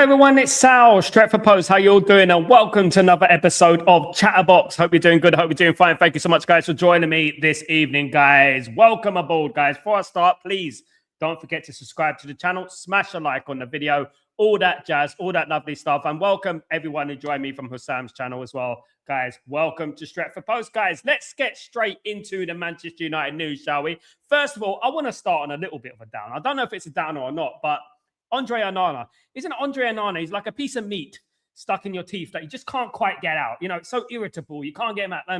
everyone, it's Sal, Stretford Post. How you all doing? And welcome to another episode of Chatterbox. Hope you're doing good. Hope you're doing fine. Thank you so much, guys, for joining me this evening, guys. Welcome aboard, guys. Before I start, please don't forget to subscribe to the channel. Smash a like on the video. All that jazz, all that lovely stuff. And welcome everyone who joined me from Hussam's channel as well. Guys, welcome to Stretford Post. Guys, let's get straight into the Manchester United news, shall we? First of all, I want to start on a little bit of a down. I don't know if it's a downer or not, but Andre Onana. Isn't Andre Onana? He's like a piece of meat stuck in your teeth that you just can't quite get out. You know, it's so irritable. You can't get him out. I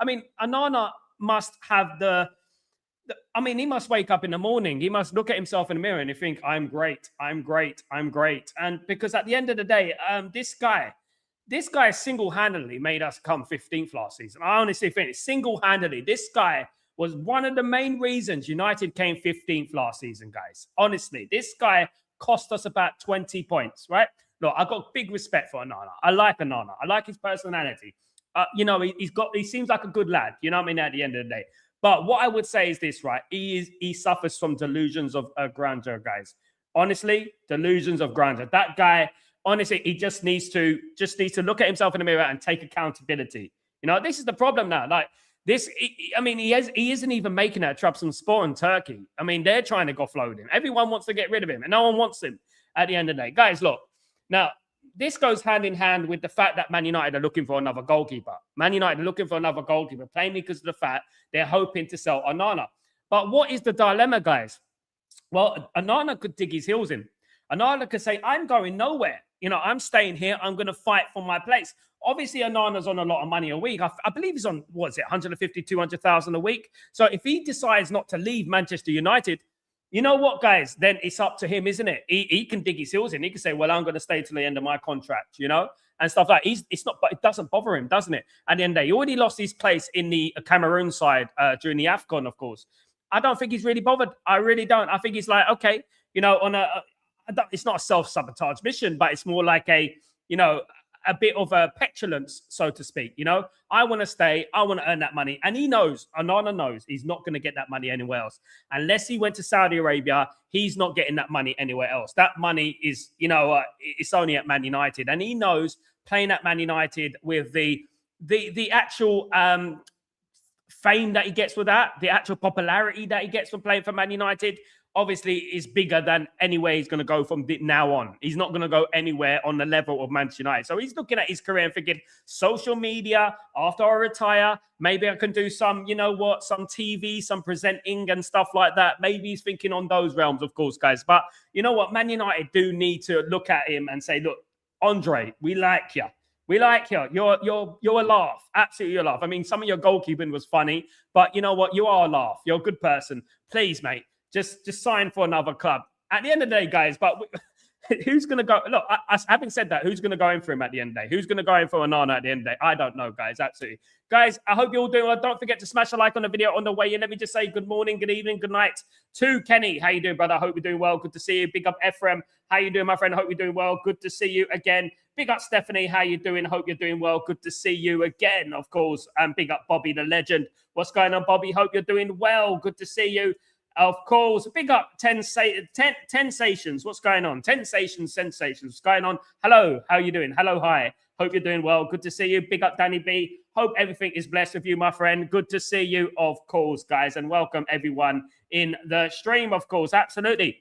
mean, Onana must have he must wake up in the morning. He must look at himself in the mirror and think, I'm great. I'm great. I'm great. And because at the end of the day, this guy single-handedly made us come 15th last season. I honestly think single-handedly, this guy was one of the main reasons United came 15th last season, guys. Honestly, this guy cost us about 20 points, right? Look, I've got big respect for Onana. I like Onana. I like his personality. He seems like a good lad. You know what I mean? At the end of the day. But what I would say is this, right? He suffers from delusions of grandeur, guys. Honestly, delusions of grandeur. That guy, honestly, he just needs to look at himself in the mirror and take accountability. You know, this is the problem now. Like this, he isn't even making that Trabzonspor in Turkey. I mean, they're trying to offload him. Everyone wants to get rid of him, and no one wants him at the end of the day. Guys, look, now this goes hand in hand with the fact that Man United are looking for another goalkeeper. Man United are looking for another goalkeeper, plainly because of the fact they're hoping to sell Onana. But what is the dilemma, guys? Well, Onana could dig his heels in. Onana could say, I'm going nowhere. You know, I'm staying here. I'm going to fight for my place. Obviously, Onana's on a lot of money a week. I believe he's on, 150, 200,000 a week. So if he decides not to leave Manchester United, you know what, guys? Then it's up to him, isn't it? He can dig his heels in. He can say, well, I'm going to stay till the end of my contract, you know, and stuff like that. It's not, but it doesn't bother him, doesn't it? At the end of the day, he already lost his place in the Cameroon side during the AFCON, of course. I don't think he's really bothered. I really don't. I think he's like, okay, you know, it's not a self-sabotage mission, but it's more like a bit of a petulance, so to speak. You know, I want to stay. I want to earn that money. And he knows, Onana knows, he's not going to get that money anywhere else. Unless he went to Saudi Arabia, he's not getting that money anywhere else. That money is, it's only at Man United. And he knows playing at Man United with the actual fame that he gets with that, the actual popularity that he gets from playing for Man United, obviously is bigger than anywhere he's going to go from now on. He's not going to go anywhere on the level of Manchester United. So he's looking at his career and thinking, social media, after I retire, maybe I can do some, some TV, some presenting and stuff like that. Maybe he's thinking on those realms, of course, guys. But you know what? Man United do need to look at him and say, look, Andre, we like you. We like you. You're a laugh. Absolutely a laugh. I mean, some of your goalkeeping was funny, but you know what? You are a laugh. You're a good person. Please, mate. Just sign for another club. At the end of the day, guys, but who's going to go? Look, having said that, who's going to go in for him at the end of the day? Who's going to go in for Onana at the end of the day? I don't know, guys. Absolutely. Guys, I hope you're all doing well. Don't forget to smash a like on the video on the way in. Let me just say good morning, good evening, good night to Kenny. How you doing, brother? I hope you're doing well. Good to see you. Big up Ephraim. How you doing, my friend? I hope you're doing well. Good to see you again. Big up Stephanie. How you doing? Hope you're doing well. Good to see you again, of course. And big up Bobby, the legend. What's going on, Bobby? Hope you're doing well. Good to see you. Of course, big up 10 Sensations. What's going on? 10 Sensations. What's going on? Hello, how you doing? Hello, hi. Hope you're doing well. Good to see you. Big up Danny B. Hope everything is blessed with you, my friend. Good to see you, of course, guys. And welcome everyone in the stream, of course. Absolutely.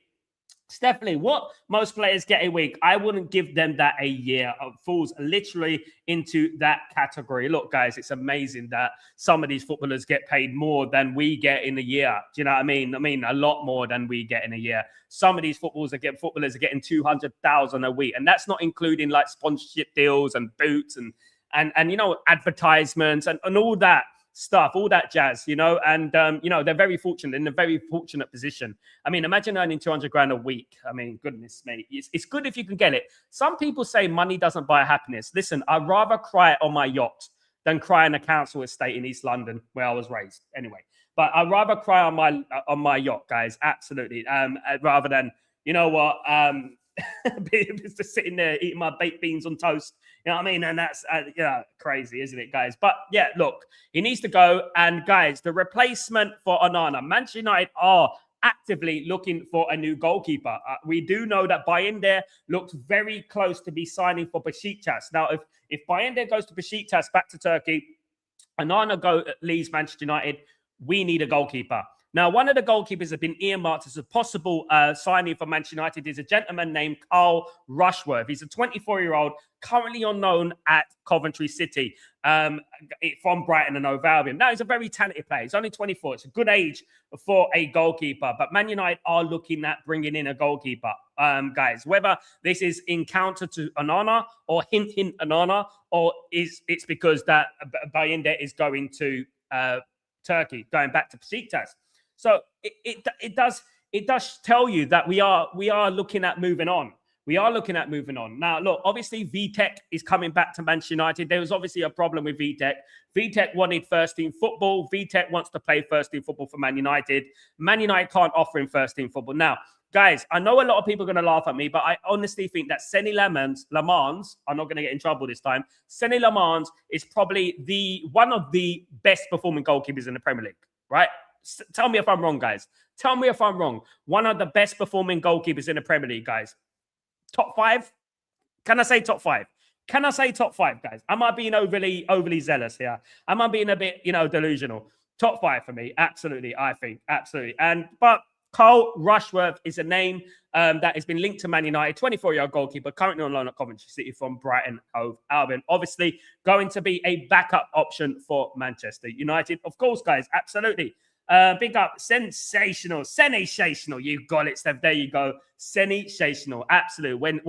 Stephanie, what most players get a week, I wouldn't give them that a year. It falls literally into that category. Look, guys, it's amazing that some of these footballers get paid more than we get in a year. Do you know what I mean? I mean, a lot more than we get in a year. Some of these footballers are getting 200,000 a week, and that's not including like sponsorship deals and boots and advertisements and all that stuff, all that jazz, and they're very fortunate, in a very fortunate position. I mean, imagine earning 200 grand a week. I mean, goodness me, it's good if you can get it. Some people say money doesn't buy happiness. Listen, I'd rather cry on my yacht than cry in a council estate in East London where I was raised anyway. But I'd rather cry on my yacht, guys. Absolutely. Rather than, just sitting there eating my baked beans on toast. You know what I mean? And that's crazy, isn't it, guys? But yeah, look, he needs to go. And guys, the replacement for Onana, Manchester United are actively looking for a new goalkeeper. We do know that Bayende looks very close to be signing for Besiktas. Now, if Bayende goes to Besiktas, back to Turkey, Onana leaves Manchester United, we need a goalkeeper. Now, one of the goalkeepers that have been earmarked as a possible signing for Manchester United is a gentleman named Carl Rushworth. He's a 24-year-old, currently unknown at Coventry City, from Brighton and Hove Albion. Now, he's a very talented player. He's only 24. It's a good age for a goalkeeper. But Man United are looking at bringing in a goalkeeper, guys. Whether this is in counter to Onana or hint Onana, or it's because that Bayende is going to Turkey, going back to Besiktas. So it does tell you that we are looking at moving on. We are looking at moving on. Now, look, obviously, Vitek is coming back to Manchester United. There was obviously a problem with Vitek. Vitek wanted first-team football. Vitek wants to play first-team football for Man United. Man United can't offer him first-team football. Now, guys, I know a lot of people are going to laugh at me, but I honestly think that Senne Lammens, I'm not going to get in trouble this time. Senne Lammens is probably one of the best performing goalkeepers in the Premier League, right? Tell me if I'm wrong, guys. Tell me if I'm wrong. One of the best performing goalkeepers in the Premier League, guys. Top 5? Can I say top 5? Can I say top 5, guys? Am I being overly zealous here? Am I being a bit, delusional? Top 5 for me, absolutely. I think absolutely. But Carl Rushworth is a name that has been linked to Man United. 24-year-old goalkeeper, currently on loan at Coventry City from Brighton Hove Albion. Obviously, going to be a backup option for Manchester United, of course, guys. Absolutely. Big up, sensational. You got it, Steph. There you go. Sensational. Absolutely.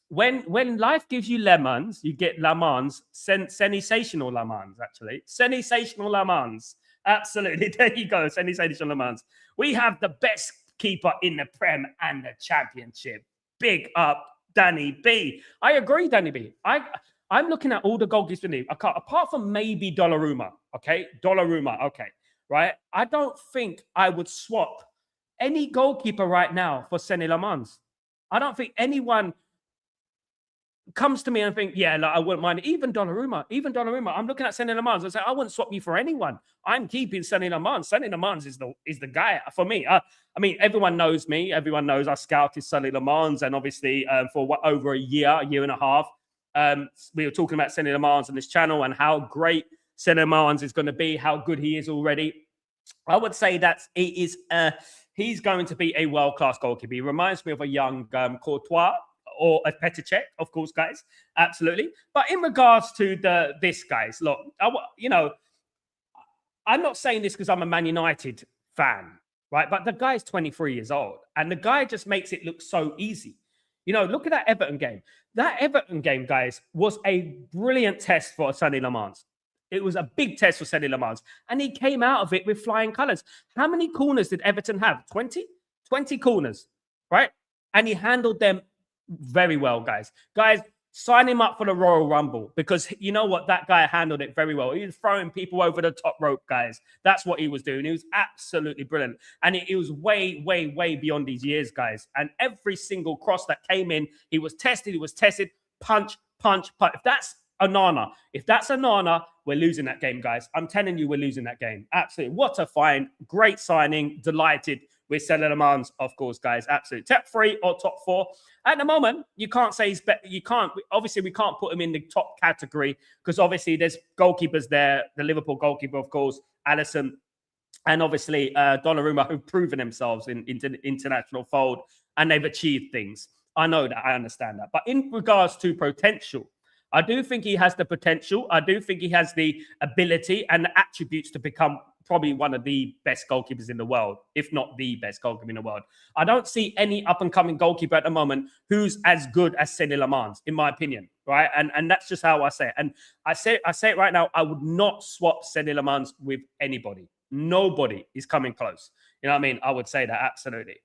When life gives you lemons, you get Lammens. Sensational Lammens, actually. Sensational Lammens. Absolutely. There you go. Sensational Lammens. We have the best keeper in the Prem and the Championship. Big up, Danny B. I agree, Danny B. I'm looking at all the goalkeepers apart from maybe Donnarumma. Okay, Donnarumma. Okay. Right? I don't think I would swap any goalkeeper right now for Senne Lammens. I don't think anyone comes to me and think, yeah, like, I wouldn't mind. Even Donnarumma. I'm looking at Senne Lammens. I say, I wouldn't swap you for anyone. I'm keeping Senne Lammens. Senne Lammens is the guy for me. I mean, everyone knows me. Everyone knows I scouted Senne Lammens, and obviously for over a year and a half, we were talking about Senne Lammens on this channel and how great Senne Lammens is going to be, how good he is already. I would say that he's going to be a world-class goalkeeper. He reminds me of a young Courtois or a Petr, of course, guys. Absolutely. But in regards to this, guys, look, I'm not saying this because I'm a Man United fan, right? But the guy's 23 years old, and the guy just makes it look so easy. Look at that Everton game. That Everton game, guys, was a brilliant test for Senne Lammens. It was a big test for Senne Lammens, and he came out of it with flying colours. How many corners did Everton have? 20? 20 corners, right? And he handled them very well, guys. Guys, sign him up for the Royal Rumble, because you know what? That guy handled it very well. He was throwing people over the top rope, guys. That's what he was doing. He was absolutely brilliant. And it was way, way, way beyond his years, guys. And every single cross that came in, he was tested. Punch. If that's Onana, we're losing that game, guys. I'm telling you, we're losing that game. Absolutely. What a find. Great signing. Delighted with Senne Lammens, of course, guys. Absolutely. Top 3 or top 4. At the moment, you can't say he's better. Obviously, we can't put him in the top category because obviously there's goalkeepers there. The Liverpool goalkeeper, of course, Alisson, and obviously Donnarumma, who've proven themselves in international fold, and they've achieved things. I know that. I understand that. But in regards to potential, I do think he has the potential. I do think he has the ability and the attributes to become probably one of the best goalkeepers in the world, if not the best goalkeeper in the world. I don't see any up-and-coming goalkeeper at the moment who's as good as Senne Lammens, in my opinion, right? And that's just how I say it. And I say it right now, I would not swap Senne Lammens with anybody. Nobody is coming close. You know what I mean? I would say that, absolutely.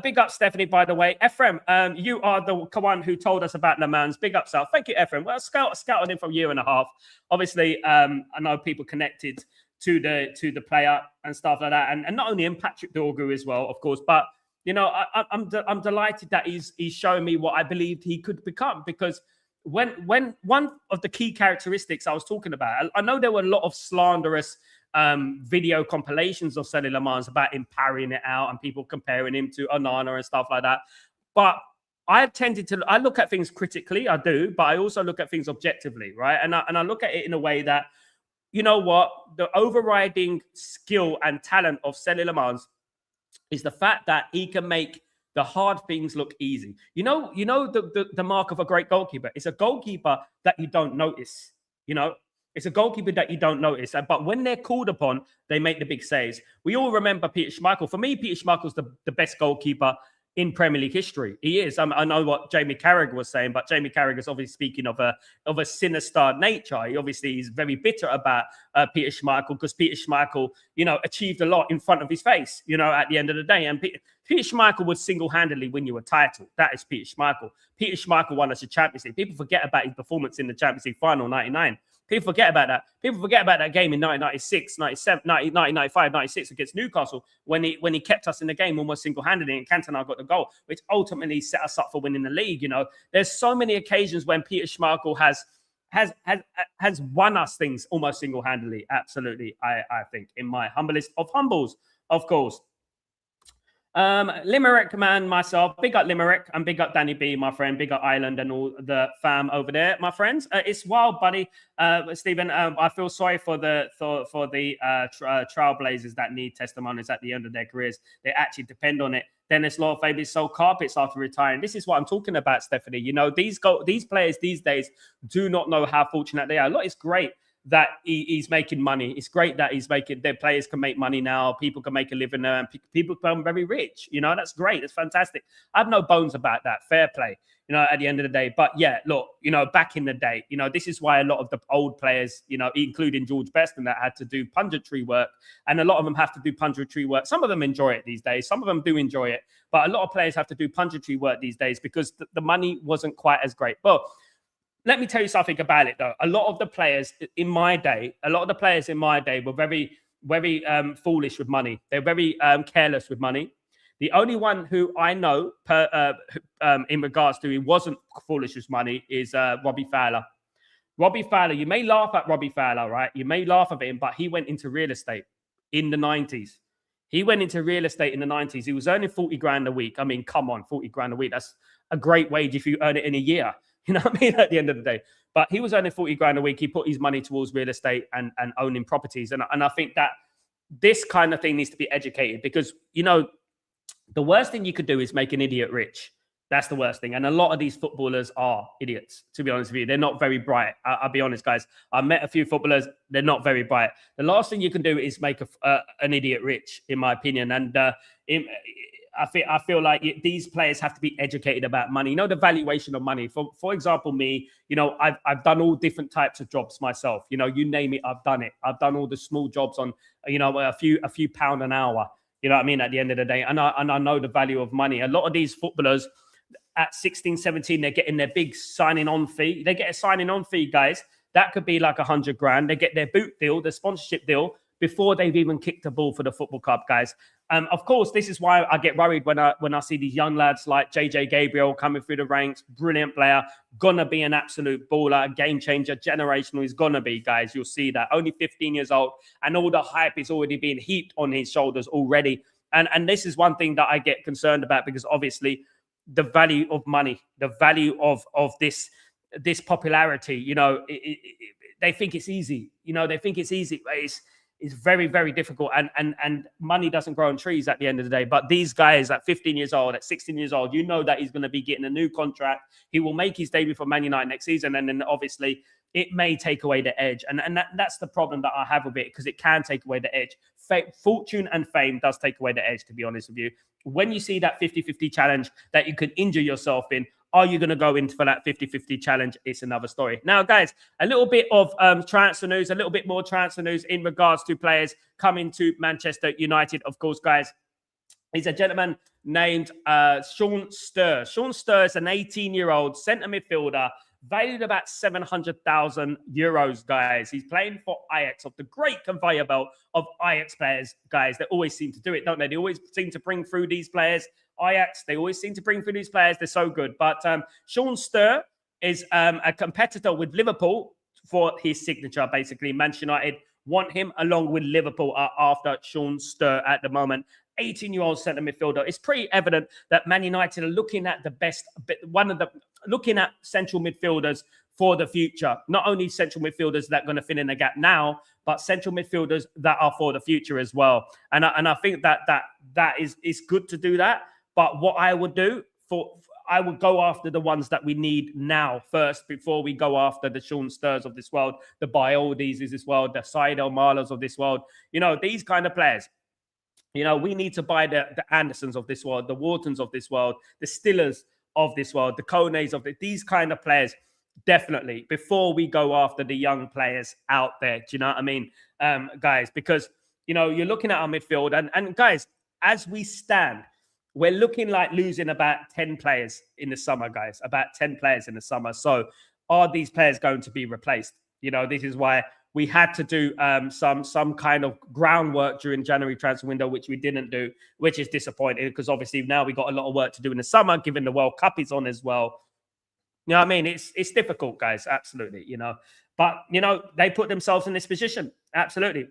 Big up, Stephanie, by the way. Ephraim, you are the one who told us about Lammens. Big up, Sal. Thank you, Ephraim. Well, scouted him for a year and a half. Obviously, I know people connected to the player and stuff like that. And not only him, Patrick Dorgu as well, of course. But, I'm delighted that he's showing me what I believed he could become. Because when one of the key characteristics I was talking about, I know there were a lot of slanderous video compilations of Senne Lammens about him parrying it out and people comparing him to Onana and stuff like that. But I look at things critically, I do, but I also look at things objectively, right? And I look at it in a way that, you know what, the overriding skill and talent of Senne Lammens is the fact that he can make the hard things look easy. You know the mark of a great goalkeeper. It's a goalkeeper that you don't notice. It's a goalkeeper that you don't notice. But when they're called upon, they make the big saves. We all remember Peter Schmeichel. For me, Peter Schmeichel's the best goalkeeper in Premier League history. He is. I know what Jamie Carragher was saying, but Jamie Carragher is obviously speaking of a sinister nature. He obviously is very bitter about Peter Schmeichel because Peter Schmeichel, achieved a lot in front of his face, at the end of the day. And Peter Schmeichel would single-handedly win you a title. That is Peter Schmeichel. Peter Schmeichel won us a Champions League. People forget about his performance in the Champions League final, 99. People forget about that. People forget about that game in 1996, 97, 1995, 96 against Newcastle when he kept us in the game almost single-handedly and Cantona got the goal, which ultimately set us up for winning the league. There's so many occasions when Peter Schmeichel has won us things almost single-handedly. Absolutely, I think, in my humblest of humbles, of course. Limerick man, myself, big up Limerick and big up Danny B, my friend, big up Ireland and all the fam over there, my friends. It's wild, buddy. Stephen, I feel sorry for the trailblazers that need testimonies at the end of their careers. They actually depend on it. Dennis Lawfabe sold carpets after retiring. This is what I'm talking about, Stephanie. These players these days do not know how fortunate they are. Look, it's great that he's making money. It's great that their players can make money now. People can make a living there and people become very rich. That's great. It's fantastic. I have no bones about that. Fair play, at the end of the day. But yeah, look, back in the day, this is why a lot of the old players, including George Best and that had to do punditry work. And a lot of them have to do punditry work. Some of them enjoy it these days. Some of them do enjoy it. But a lot of players have to do punditry work these days because the money wasn't quite as great. Well, let me tell you something about it, though. A lot of the players in my day were very, very foolish with money. They're very careless with money. The only one who I know in regards to he wasn't foolish with money is Robbie Fowler. Robbie Fowler, you may laugh at Robbie Fowler, right? You may laugh at him, but he went into real estate in the 90s. He went into real estate in the 90s. He was earning 40 grand a week. I mean, come on, 40 grand a week. That's a great wage if you earn it in a year. You know what I mean? At the end of the day. But he was earning 40 grand a week. He put his money towards real estate and owning properties. And I think that this kind of thing needs to be educated because, the worst thing you could do is make an idiot rich. That's the worst thing. And a lot of these footballers are idiots, to be honest with you. They're not very bright. I'll be honest, guys. I met a few footballers. They're not very bright. The last thing you can do is make an idiot rich, in my opinion. And I feel like these players have to be educated about money. The valuation of money. For example, me, I've done all different types of jobs myself. You name it, I've done it. I've done all the small jobs on, a few pound an hour. You know what I mean? At the end of the day, and I know the value of money. A lot of these footballers at 16, 17, they're getting their big signing on fee. They get a signing on fee, guys. That could be like 100 grand. They get their boot deal, the sponsorship deal, before they've even kicked the ball for the football club, guys. Of course, this is why I get worried when I see these young lads like JJ Gabriel coming through the ranks, brilliant player, gonna be an absolute baller, a game changer, generational. He's gonna be, guys. You'll see that. Only 15 years old, and all the hype is already being heaped on his shoulders already. And this is one thing that I get concerned about because obviously the value of money, the value of this popularity, they think it's easy. They think it's easy. It's very, very difficult. And money doesn't grow on trees at the end of the day. But these guys at 15 years old, at 16 years old, that he's going to be getting a new contract. He will make his debut for Man United next season. And then obviously it may take away the edge. And that's the problem that I have with it because it can take away the edge. Fortune and fame does take away the edge, to be honest with you. When you see that 50-50 challenge that you can injure yourself in, are you going to go in for that 50-50 challenge? It's another story. Now, guys, a little bit of transfer news, a little bit more transfer news in regards to players coming to Manchester United. Of course, guys, he's a gentleman named Sean Sturr. Sean Sturr is an 18-year-old centre midfielder, valued about 700,000 euros, guys. He's playing for Ajax, of the great conveyor belt of Ajax players, guys. They always seem to do it, don't they? They always seem to bring through these players. Ajax, they always seem to bring through these players. They're so good. But Sean Sturr is a competitor with Liverpool for his signature, basically. Manchester United want him along with Liverpool after Sean Sturr at the moment. 18-year-old centre midfielder. It's pretty evident that Man United are looking at the best, looking at central midfielders for the future. Not only central midfielders that are going to fill in the gap now, but central midfielders that are for the future as well. And I think that is good to do that. But what I would do I would go after the ones that we need now first before we go after the Sean Sturrs of this world, the Bialdis of this world, the Seidel Marlers of this world. These kind of players. We need to buy the Andersons of this world, the Whartons of this world, the Stillers of this world, the Kones of these kind of players, definitely, before we go after the young players out there. Do you know what I mean, guys? Because, you're looking at our midfield and guys, as we stand, we're looking like losing about 10 players in the summer, guys, about 10 players in the summer. So are these players going to be replaced? This is why we had to do some kind of groundwork during January transfer window, which we didn't do, which is disappointing because obviously now we got a lot of work to do in the summer, given the World Cup is on as well. You know what I mean? It's difficult, guys, absolutely, But, they put themselves in this position, absolutely.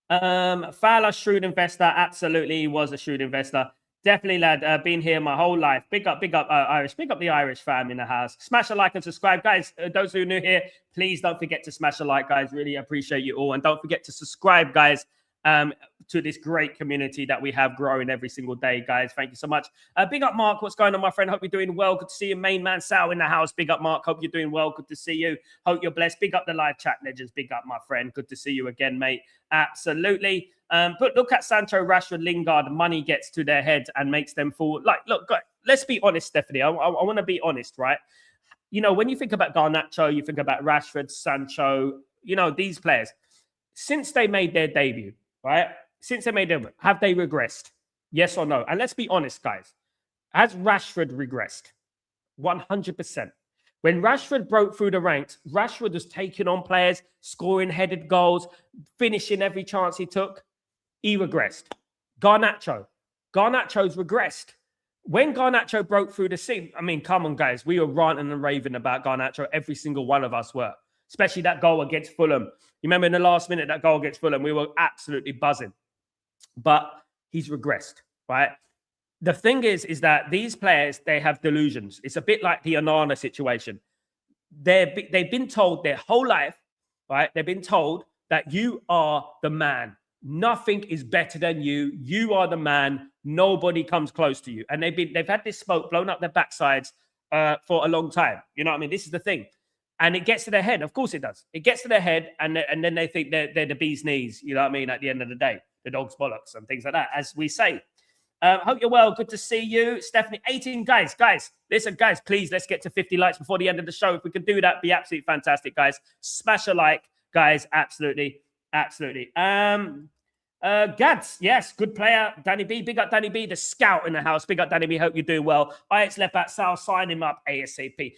Fowler, shrewd investor, absolutely, he was a shrewd investor. Definitely, lad. Been here my whole life. Big up, Irish. Big up the Irish fam in the house. Smash a like and subscribe, guys. Those who are new here, please don't forget to smash a like, guys. Really appreciate you all, and don't forget to subscribe, guys. To this great community that we have growing every single day, guys. Thank you so much. Big up, Mark. What's going on, my friend? Hope you're doing well. Good to see you. Main man Sal in the house. Big up, Mark. Hope you're doing well. Good to see you. Hope you're blessed. Big up the live chat legends. Big up, my friend. Good to see you again, mate. Absolutely. But look at Sancho, Rashford, Lingard. Money gets to their heads and makes them fall. Look, guys, let's be honest, Stephanie. I want to be honest, right? When you think about Garnacho, you think about Rashford, Sancho, these players, since they made their debut, right? Since they made them, have they regressed? Yes or no? And let's be honest, guys. Has Rashford regressed? 100%. When Rashford broke through the ranks, Rashford was taking on players, scoring headed goals, finishing every chance he took. He regressed. Garnacho's regressed. When Garnacho broke through the scene, I mean, come on, guys. We were ranting and raving about Garnacho. Every single one of us were. Especially that goal against Fulham. You remember in the last minute, that goal against Fulham, we were absolutely buzzing. But he's regressed, right? The thing is that these players, they have delusions. It's a bit like the Onana situation. They've been told their whole life, right? They've been told that you are the man. Nothing is better than you. You are the man. Nobody comes close to you. And they've had this smoke blown up their backsides for a long time. You know what I mean? This is the thing. And it gets to their head. Of course it does. It gets to their head, and then they think they're the bee's knees. You know what I mean? At the end of the day, the dog's bollocks and things like that, as we say. Hope you're well. Good to see you. Stephanie, 18 guys. Listen, guys, please, let's get to 50 likes before the end of the show. If we could do that, be absolutely fantastic, guys. Smash a like, guys. Absolutely. Gads, yes, good player. Danny B, big up Danny B, the scout in the house. Big up Danny B, hope you're doing well. Ajax left back Sal, sign him up ASAP.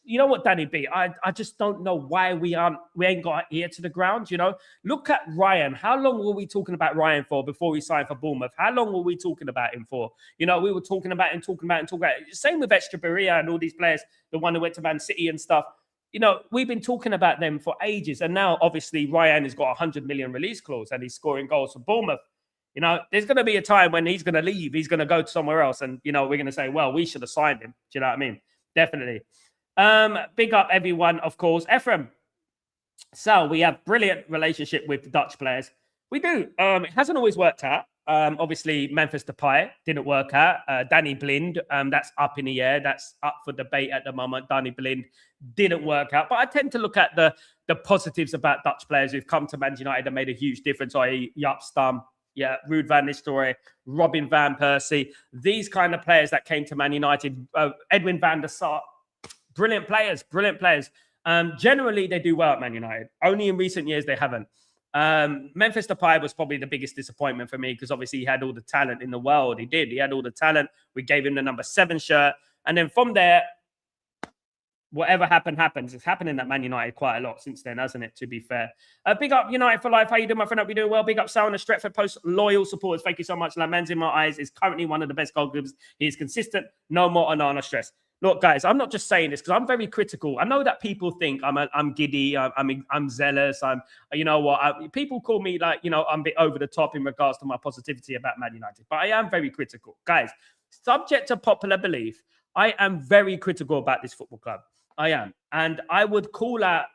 You know what, Danny B, I just don't know why we ain't got our ear to the ground, Look at Ryan. How long were we talking about Ryan for before we signed for Bournemouth? How long were we talking about him for? We were talking about him. Same with Echeverria and all these players, the one who went to Man City and stuff. We've been talking about them for ages. And now, obviously, Ryan has got a 100 million release clause and he's scoring goals for Bournemouth. There's going to be a time when he's going to leave. He's going to go to somewhere else. And, we're going to say, well, we should have signed him. Do you know what I mean? Definitely. Big up everyone, of course. Ephraim, Sal, we have brilliant relationship with the Dutch players. We do. It hasn't always worked out. Obviously, Memphis Depay didn't work out. Danny Blind, that's up in the air. That's up for debate at the moment. Danny Blind didn't work out. But I tend to look at the positives about Dutch players who've come to Man United and made a huge difference, i.e. Jaap Stam, Ruud van Nistelrooy, Robin van Persie. These kind of players that came to Man United, Edwin van der Sar, brilliant players. Generally, they do well at Man United. Only in recent years, they haven't. Memphis Depay was probably the biggest disappointment for me because obviously he had all the talent in the world. He did. He had all the talent. We gave him the number 7 shirt. And then from there, whatever happens. It's happening at Man United quite a lot since then, hasn't it, to be fair? Big up United for life. How you doing, my friend? Hope you're doing well. Big up Sal and the Stretford Post loyal supporters. Thank you so much. Lammens, in my eyes, is currently one of the best goalkeepers. He is consistent. No more Onana stress. look, guys, I'm not just saying this because I'm very critical. I know that people think I'm giddy, I'm zealous. You know what? People call me like, you know, I'm a bit over the top in regards to my positivity about Man United, but I am very critical, guys. Subject to popular belief, I am very critical about this football club. I am, and I would call out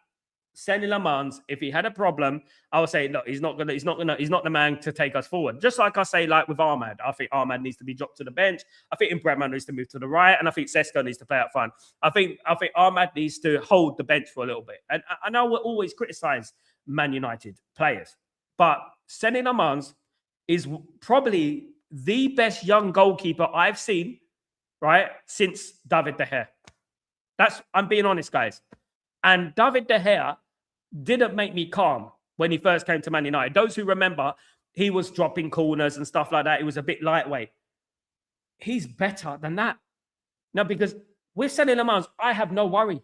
Senne Lammens. If he had a problem, I would say, look, he's not the man to take us forward. Just like I say, like with Ahmad, I think Ahmad needs to be dropped to the bench. I think Bremner needs to move to the right, and I think Sesko needs to play up front. I think Ahmad needs to hold the bench for a little bit. And I know we always criticize Man United players, but Senne Lammens is probably the best young goalkeeper I've seen, right, since David De Gea. I'm being honest, guys. And David De Gea didn't make me calm when he first came to Man United. Those who remember, he was dropping corners and stuff like that. It was a bit lightweight. He's better than that. Now, because with Senne Lammens, I have no worry.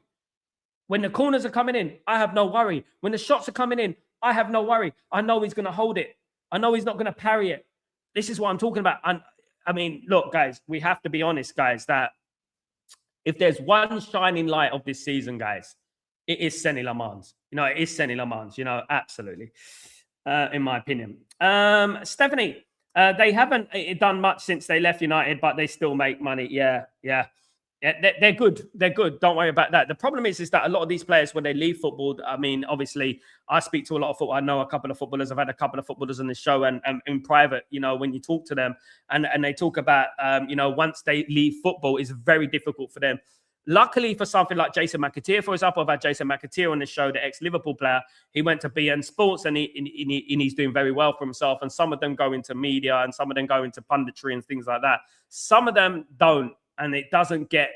When the corners are coming in, I have no worry. When the shots are coming in, I have no worry. I know he's going to hold it. I know he's not going to parry it. This is what I'm talking about. And I mean, look, guys, we have to be honest, guys, that if there's one shining light of this season, guys, it is Senne Lammens. You know, it is Senne Lammens, you know, absolutely, in my opinion. Stephanie, they haven't done much since they left United, but they still make money. Yeah. They're good. They're good. Don't worry about that. The problem is that a lot of these players, when they leave football, I mean, obviously, I speak to a lot of football. I know a couple of footballers. I've had a couple of footballers on the show and in private, you know, when you talk to them and they talk about, you know, once they leave football, it's very difficult for them. Luckily for something like Jason McAteer, for example, I've had Jason McAteer on the show, the ex-Liverpool player. He went to BN Sports and he's doing very well for himself. And some of them go into media and some of them go into punditry and things like that. Some of them don't. And it doesn't get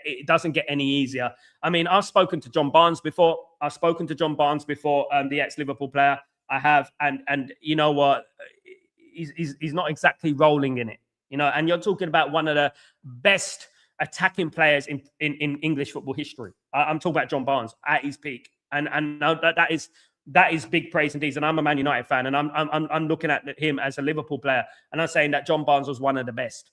any easier. I mean, I've spoken to John Barnes before. The ex-Liverpool player. I have, and you know what? He's not exactly rolling in it, you know. And you're talking about one of the best attacking players in English football history. I'm talking about John Barnes at his peak, and that is big praise indeed. And I'm a Man United fan, and I'm looking at him as a Liverpool player, and I'm saying that John Barnes was one of the best.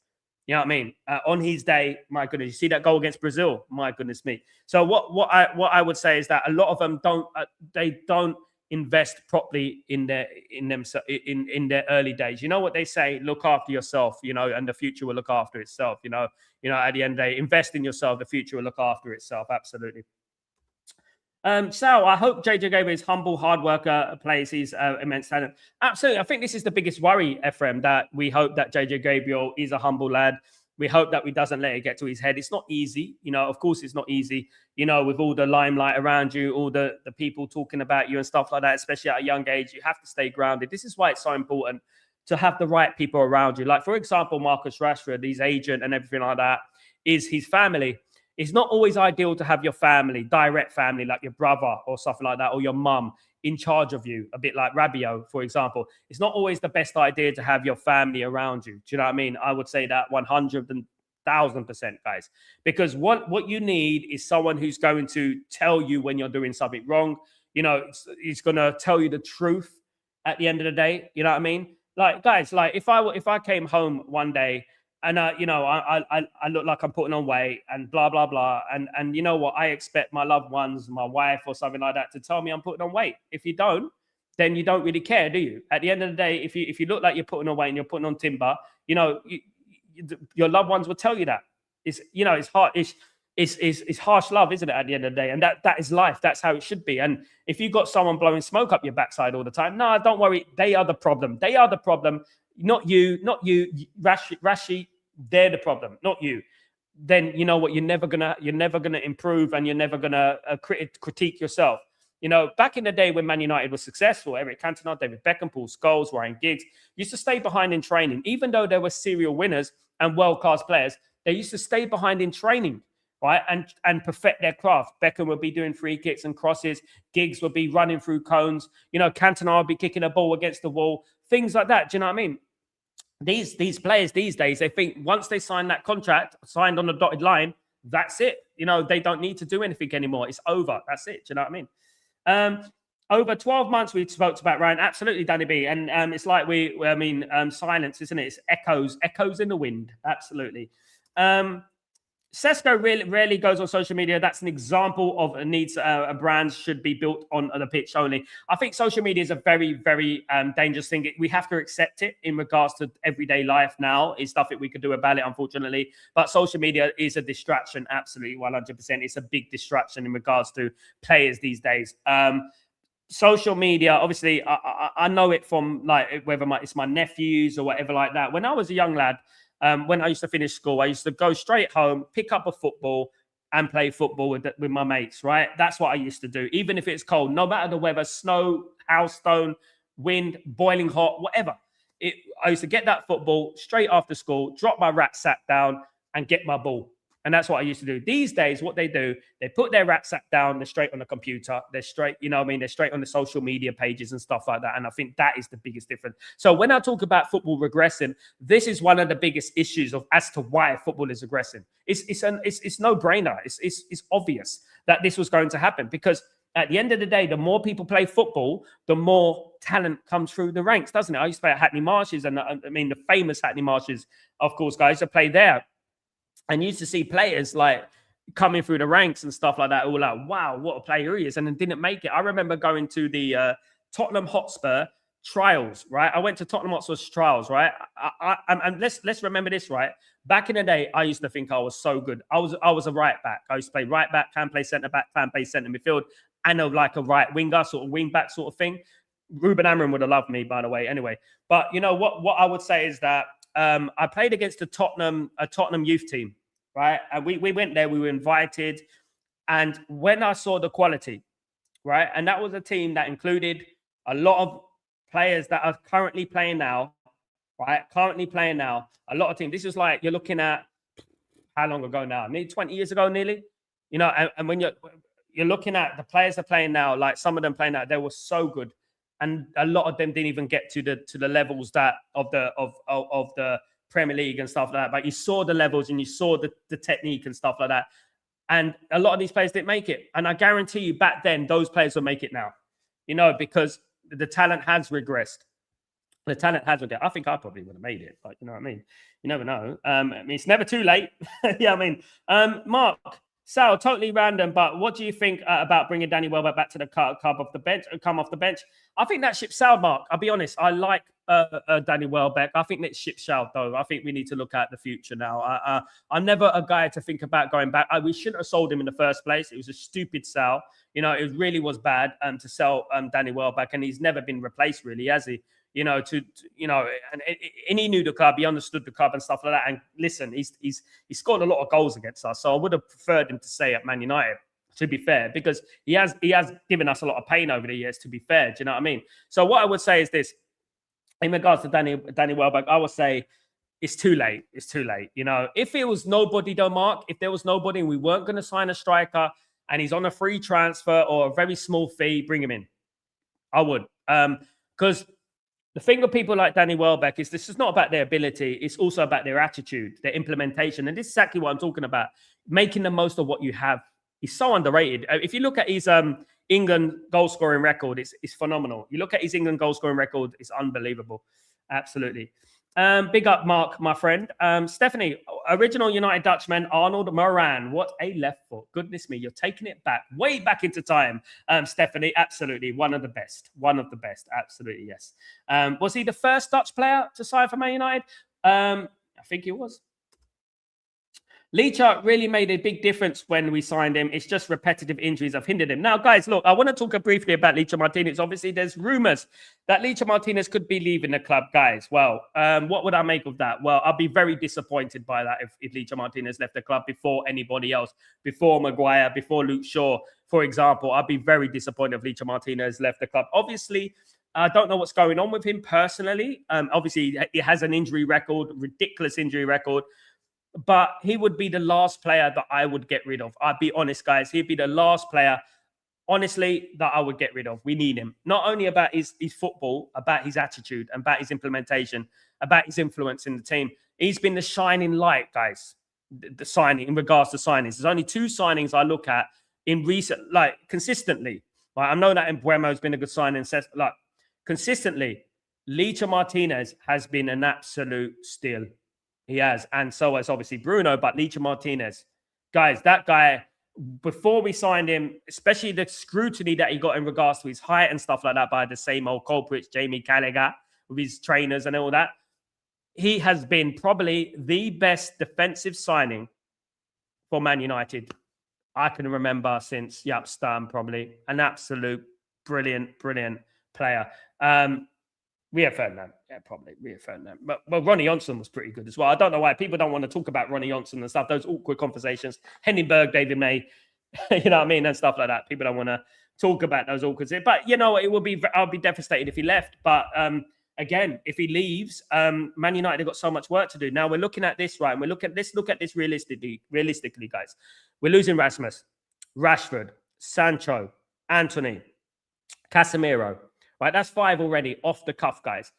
You know what I mean? On his day, my goodness, you see that goal against Brazil, my goodness me. So what I would say is that a lot of them don't invest properly in their early days. You know what they say? Look after yourself, you know, and the future will look after itself. You know, at the end of the day, invest in yourself. The future will look after itself. Absolutely. Sal, I hope JJ Gabriel's humble, hard worker plays his immense talent. Absolutely. I think this is the biggest worry, Ephraim, that we hope that JJ Gabriel is a humble lad. We hope that he doesn't let it get to his head. It's not easy. You know, of course, it's not easy, you know, with all the limelight around you, all the people talking about you and stuff like that, especially at a young age. You have to stay grounded. This is why it's so important to have the right people around you. Like, for example, Marcus Rashford, his agent and everything like that, is his family. It's not always ideal to have your family, direct family, like your brother or something like that, or your mum in charge of you, a bit like Rabiot, for example. It's not always the best idea to have your family around you. Do you know what I mean? I would say that 100,000%, guys, because what you need is someone who's going to tell you when you're doing something wrong. You know, he's going to tell you the truth at the end of the day. You know what I mean? Like, guys, like if I came home one day and, you know, I look like I'm putting on weight and blah, blah, blah. And you know what? I expect my loved ones, my wife or something like that to tell me I'm putting on weight. If you don't, then you don't really care, do you? At the end of the day, if you look like you're putting on weight and you're putting on timber, you know, your loved ones will tell you that. It's, you know, it's hard. It's harsh love, isn't it, at the end of the day? And that is life. That's how it should be. And if you've got someone blowing smoke up your backside all the time, no, don't worry. They are the problem. They are the problem. Not you, Rashi, they're the problem, not you. Then you know what, you're never gonna improve, and you're never gonna critique yourself. You know, back in the day when Man United was successful, Eric Cantona, David Beckham, Paul Scholes, Ryan Giggs used to stay behind in training, even though they were serial winners and world-class players. They used to stay behind in training, right, and perfect their craft. Beckham would be doing free kicks and crosses. Giggs would be running through cones. You know, Cantona would be kicking a ball against the wall. Things like that. Do you know what I mean? These players these days, they think once they sign that contract, signed on the dotted line, that's it. You know, they don't need to do anything anymore. It's over. That's it. Do you know what I mean? Over 12 months, we spoke about Ryan. Absolutely, Danny B. And it's like silence, isn't it? It's echoes in the wind. Absolutely. Sesko really rarely goes on social media. That's an example of a needs a brand should be built on the pitch only. I think social media is a very, very dangerous thing. We have to accept it in regards to everyday life now. It's stuff that we could do about it, unfortunately. But social media is a distraction, absolutely, 100%. It's a big distraction in regards to players these days. Social media, obviously, I know it from like whether it's my nephews or whatever like that. When I was a young lad, when I used to finish school, I used to go straight home, pick up a football and play football with my mates, right? That's what I used to do. Even if it's cold, no matter the weather, snow, hailstone, wind, boiling hot, whatever. I used to get that football straight after school, drop my rucksack down and get my ball. And that's what I used to do. These days, what they do, they put their rucksack down, they're straight on the computer, they're straight, you know what I mean? They're straight on the social media pages and stuff like that. And I think that is the biggest difference. So when I talk about football regressing, this is one of the biggest issues as to why football is regressing. It's no brainer. It's obvious that this was going to happen because at the end of the day, the more people play football, the more talent comes through the ranks, doesn't it? I used to play at Hackney Marshes, and I mean, the famous Hackney Marshes, of course, guys, to play there. And used to see players like coming through the ranks and stuff like that, all like, wow, what a player he is, and then didn't make it. I remember going to the Tottenham Hotspur trials, right? I went to Tottenham Hotspur's trials, right? And let's remember this, right? Back in the day, I used to think I was so good. I was a right back. I used to play right back, can play centre back, can play centre midfield, and like a right winger, sort of wing back sort of thing. Ruben Amorim would have loved me, by the way. Anyway, but you know what I would say is that I played against a Tottenham youth team, right? And we went there, we were invited. And when I saw the quality, right? And that was a team that included a lot of players that are currently playing now, right? Currently playing now. A lot of teams. This is like, you're looking at how long ago now? Nearly 20 years ago, nearly. You know, and when you're looking at the players that are playing now, like some of them playing now, they were so good. And a lot of them didn't even get to the levels that of the Premier League and stuff like that. But you saw the levels and you saw the technique and stuff like that. And a lot of these players didn't make it. And I guarantee you back then, those players will make it now. You know, because the talent has regressed. The talent has regressed. I think I probably would have made it. But you know what I mean? You never know. I mean, it's never too late. Yeah, I mean, Mark, Sal, totally random, but what do you think about bringing Danny Welbeck back to the come off the bench? I think that ship sailed, Mark. I'll be honest. I like Danny Welbeck. I think that ship sailed, though. I think we need to look at the future now. I'm never a guy to think about going back. We shouldn't have sold him in the first place. It was a stupid sell. You know, it really was bad to sell Danny Welbeck, and he's never been replaced, really, has he? You know, and he knew the club, he understood the club and stuff like that. And listen, he's scored a lot of goals against us, so I would have preferred him to stay at Man United, to be fair, because he has given us a lot of pain over the years, to be fair. Do you know what I mean? So what I would say is this, in regards to Danny Welbeck, I would say it's too late. It's too late. You know, if it was nobody, though, Mark, if there was nobody and we weren't going to sign a striker and he's on a free transfer or a very small fee, bring him in. I would, because the thing with people like Danny Welbeck is this is not about their ability. It's also about their attitude, their implementation. And this is exactly what I'm talking about. Making the most of what you have. He's so underrated. If you look at his England goal-scoring record, it's phenomenal. You look at his England goal-scoring record, it's unbelievable. Absolutely. Big up, Mark, my friend. Stephanie, original United Dutchman, Arnold Moran. What a left foot. Goodness me, you're taking it back, way back into time. Stephanie, absolutely. One of the best. One of the best. Absolutely, yes. Was he the first Dutch player to sign for Man United? I think he was. Leachart really made a big difference when we signed him. It's just repetitive injuries have hindered him. Now, guys, look, I want to talk briefly about Licha Martinez. Obviously, there's rumours that Licha Martinez could be leaving the club, guys. Well, what would I make of that? Well, I'll be very disappointed by that if Licha Martinez left the club before anybody else, before Maguire, before Luke Shaw, for example. I'd be very disappointed if Licha Martinez left the club. Obviously, I don't know what's going on with him personally. Obviously, he has an injury record, ridiculous injury record. But he would be the last player that I would get rid of. I'll be honest, guys. He'd be the last player, honestly, that I would get rid of. We need him. Not only about his football, about his attitude, about his implementation, about his influence in the team. He's been the shining light, guys, the signing, in regards to signings. There's only 2 signings I look at in recent, like, consistently. Like, I know that Mbeumo's been a good signing. Like, consistently, Licha Martinez has been an absolute steal. He has. And so has obviously Bruno, but Licha Martinez, guys, that guy, before we signed him, especially the scrutiny that he got in regards to his height and stuff like that by the same old culprits, Jamie Carragher, with his trainers and all that, he has been probably the best defensive signing for Man United I can remember since Jaap Stam, probably. An absolute brilliant player. Rio Ferdinand, yeah, probably Rio Ferdinand. But Ronnie Johnson was pretty good as well. I don't know why people don't want to talk about Ronnie Johnson and stuff. Those awkward conversations. Henning Berg, David May, you know what I mean, and stuff like that. People don't want to talk about those awkward. But you know, I'll be devastated if he left. But again, if he leaves, Man United have got so much work to do. Now we're looking at this, right? And let's look at this realistically, guys. We're losing Rasmus, Rashford, Sancho, Anthony, Casemiro. Right, that's 5 already off the cuff, guys.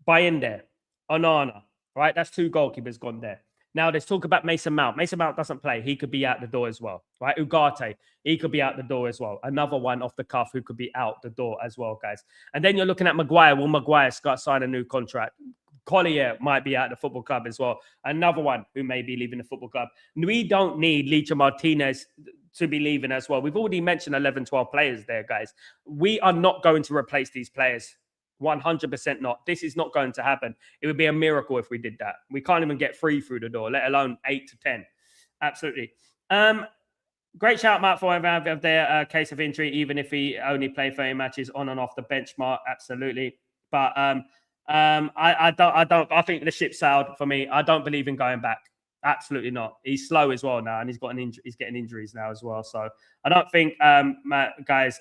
Buy in there. Onana, right? That's 2 goalkeepers gone there. Now let's talk about Mason Mount. Mason Mount doesn't play. He could be out the door as well, right? Ugarte, he could be out the door as well. Another one off the cuff who could be out the door as well, guys. And then you're looking at Maguire. Will Maguire sign a new contract? Collier might be out the football club as well. Another one who may be leaving the football club. We don't need Licha Martinez to be leaving as well. We've already mentioned 11, 12 players there, guys. We are not going to replace these players. 100% not. This is not going to happen. It would be a miracle if we did that. We can't even get 3 through the door, let alone 8 to 10. Absolutely. Great shout out for their case of injury, even if he only played 30 matches on and off the benchmark. Absolutely. But I think the ship sailed for me. I don't believe in going back. Absolutely not. He's slow as well now, and he's got he's getting injuries now as well. So I don't think, guys,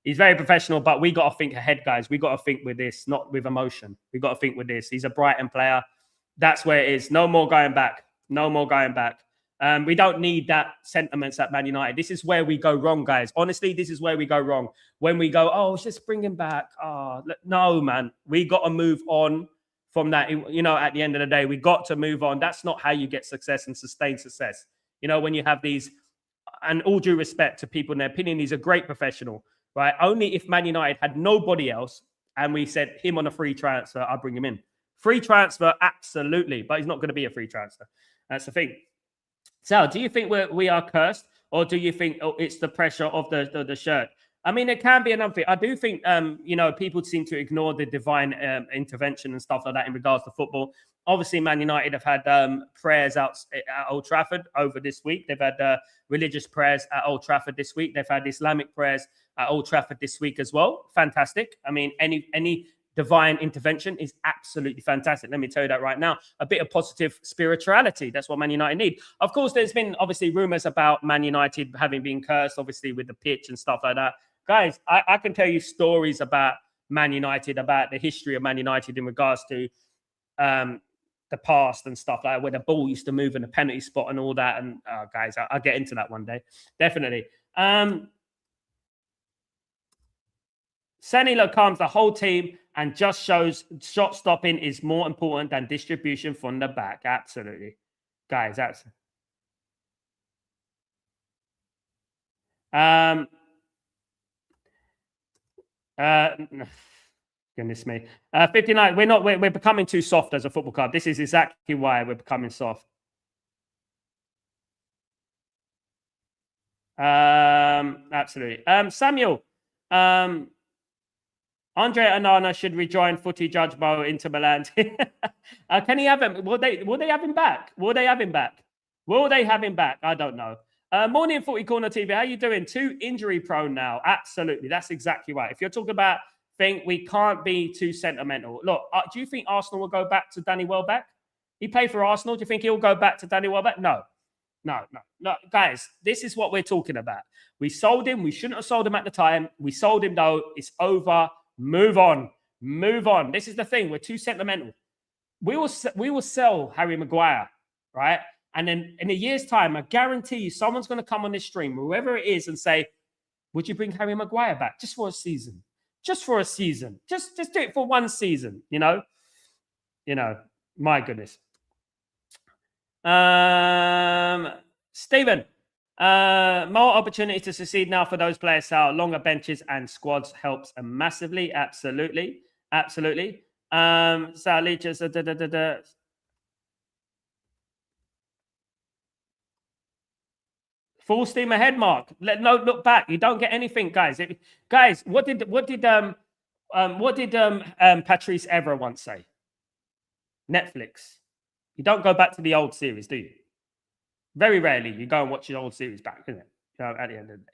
he's very professional, but we got to think ahead, guys. We got to think with this, not with emotion. We got to think with this. He's a Brighton player. That's where it is. No more going back. No more going back. We don't need that sentiments at Man United. This is where we go wrong, guys. Honestly, this is where we go wrong. When we go, oh, just bring him back. Oh, no, man. We got to move on from that. You know, at the end of the day, we got to move on. That's not how you get success and sustain success. You know, when you have these, and all due respect to people in their opinion, he's a great professional, right? Only if Man United had nobody else and we said him on a free transfer, I'll bring him in. Free transfer, absolutely. But he's not going to be a free transfer. That's the thing. Sal, do you think we are cursed, or do you think it's the pressure of the shirt? I mean, it can be another thing. I do think, you know, people seem to ignore the divine intervention and stuff like that in regards to football. Obviously, Man United have had prayers out at Old Trafford over this week. They've had religious prayers at Old Trafford this week. They've had Islamic prayers at Old Trafford this week as well. Fantastic. I mean, any divine intervention is absolutely fantastic. Let me tell you that right now. A bit of positive spirituality. That's what Man United need. Of course, there's been obviously rumors about Man United having been cursed, obviously, with the pitch and stuff like that. Guys, I can tell you stories about Man United, about the history of Man United in regards to the past and stuff like that, where the ball used to move in the penalty spot and all that. And guys, I'll get into that one day. Definitely. Senne calms the whole team and just shows shot stopping is more important than distribution from the back. Absolutely. Guys, that's... goodness me. 59, we're becoming too soft as a football club. This is exactly why we're becoming soft. Absolutely. Samuel, Andre Onana should rejoin footy judge Mo into Milan. Can he have him? Will they have him back? Will they have him back? Will they have him back? I don't know. Morning Footy Corner TV. How you doing? Too injury prone now. Absolutely. That's exactly right. If you're talking about we can't be too sentimental. Look, do you think Arsenal will go back to Danny Welbeck? He played for Arsenal. Do you think he'll go back to Danny Welbeck? No. Guys, this is what we're talking about. We sold him. We shouldn't have sold him at the time. We sold him though. It's over. Move on. Move on. This is the thing. We're too sentimental. We will sell Harry Maguire, right? And then in a year's time, I guarantee you someone's going to come on this stream, whoever it is, and say, would you bring Harry Maguire back just for a season? Just for a season. Just do it for one season, you know? You know, my goodness. Stephen, more opportunity to succeed now for those players. How longer benches and squads helps massively. Absolutely. Absolutely. So Leeches, Full steam ahead, Mark. No look back. You don't get anything, guys. Guys, what did Patrice Evra once say? Netflix. You don't go back to the old series, do you? Very rarely you go and watch your old series back, isn't it? At the end of the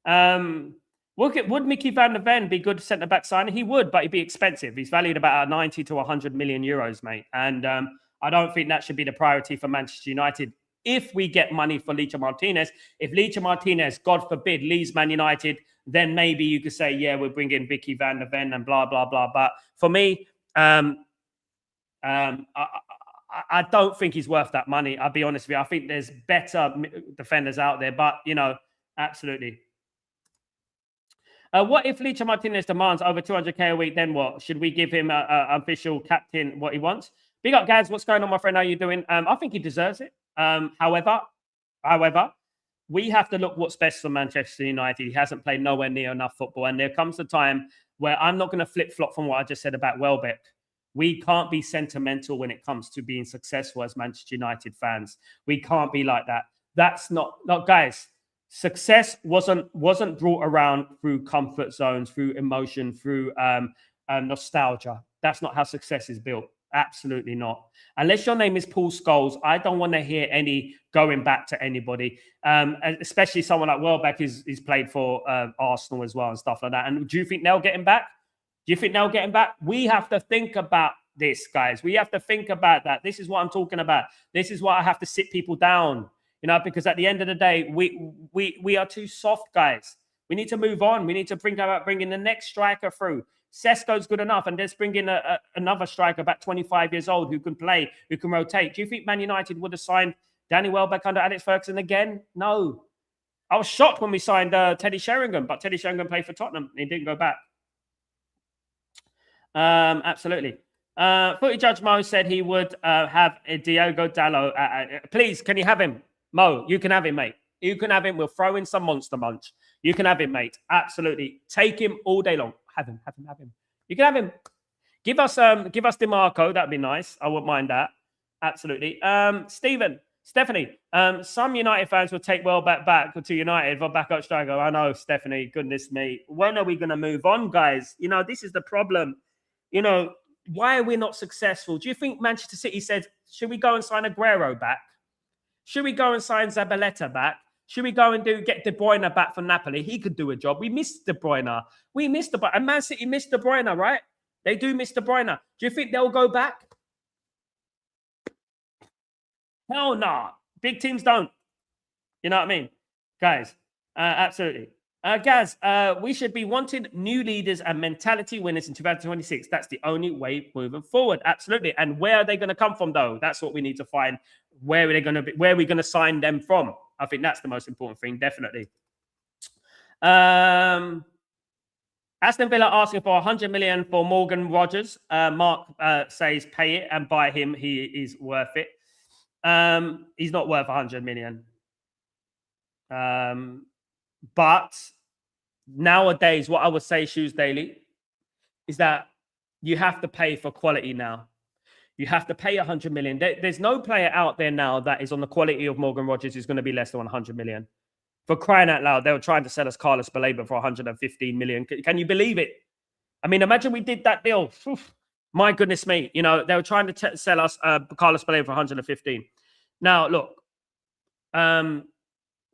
day. Would Mickey van der Ven be good centre back signing? He would, but he'd be expensive. He's valued about 90 to 100 million euros, mate. And I don't think that should be the priority for Manchester United. If we get money for Licha Martinez, if Licha Martinez, God forbid, leaves Man United, then maybe you could say, yeah, we'll bring in Mickey van der Ven and blah, blah, blah. But for me, I don't think he's worth that money. I'll be honest with you. I think there's better defenders out there, but, absolutely. What if Licha Martinez demands over 200K a week? Then what? Should we give him an official captain what he wants? Big up, Gaz. What's going on, my friend? How are you doing? I think he deserves it. However, we have to look what's best for Manchester United. He hasn't played nowhere near enough football. And there comes a time where I'm not going to flip-flop from what I just said about Welbeck. We can't be sentimental when it comes to being successful as Manchester United fans. We can't be like that. That's not guys. Success wasn't brought around through comfort zones, through emotion, through nostalgia. That's not how success is built. Absolutely not. Unless your name is Paul Scholes, I don't want to hear any going back to anybody, especially someone like Welbeck who's played for Arsenal as well and stuff like that. And do you think they'll get him back? Do you think they'll get him back? We have to think about this, guys. We have to think about that. This is what I'm talking about. This is why I have to sit people down, because at the end of the day, we are too soft, guys. We need to move on. We need to bring in the next striker through. Sesko's good enough, and let's bring in another striker about 25 years old who can play, who can rotate. Do you think Man United would have signed Danny Welbeck under Alex Ferguson again? No. I was shocked when we signed Teddy Sheringham, but Teddy Sheringham played for Tottenham and he didn't go back. Absolutely. Footy Judge Mo said he would have a Diogo Dalot. Please, can you have him? Mo, you can have him, mate. You can have him. We'll throw in some monster munch. You can have him, mate. Absolutely. Take him all day long. Have him. You can have him. Give us DeMarco. That'd be nice. I wouldn't mind that. Absolutely. Stephanie, some United fans will take Welbeck back to United for backup striker. I know, Stephanie. Goodness me. When are we going to move on, guys? This is the problem. Why are we not successful? Do you think Manchester City said, should we go and sign Aguero back? Should we go and sign Zabaleta back? Should we go and get De Bruyne back for Napoli? He could do a job. We missed De Bruyne. And Man City missed De Bruyne, right? They do miss De Bruyne. Do you think they'll go back? Hell no. Big teams don't. You know what I mean? Guys, absolutely. Gaz, we should be wanting new leaders and mentality winners in 2026. That's the only way moving forward. Absolutely. And where are they going to come from, though? That's what we need to find. Where are they going to be? Where are we going to sign them from? I think that's the most important thing, definitely. Aston Villa asking for 100 million for Morgan Rogers. Mark says pay it and buy him. He is worth it. He's not worth 100 million. But nowadays, what I would say, Shoes Daily, is that you have to pay for quality now. You have to pay 100 million. There's no player out there now that is on the quality of Morgan Rogers who's going to be less than 100 million. For crying out loud, they were trying to sell us Carlos Baleba for 115 million. Can you believe it? I mean, imagine we did that deal. My goodness me. They were trying to sell us Carlos Baleba for 115. Now, look.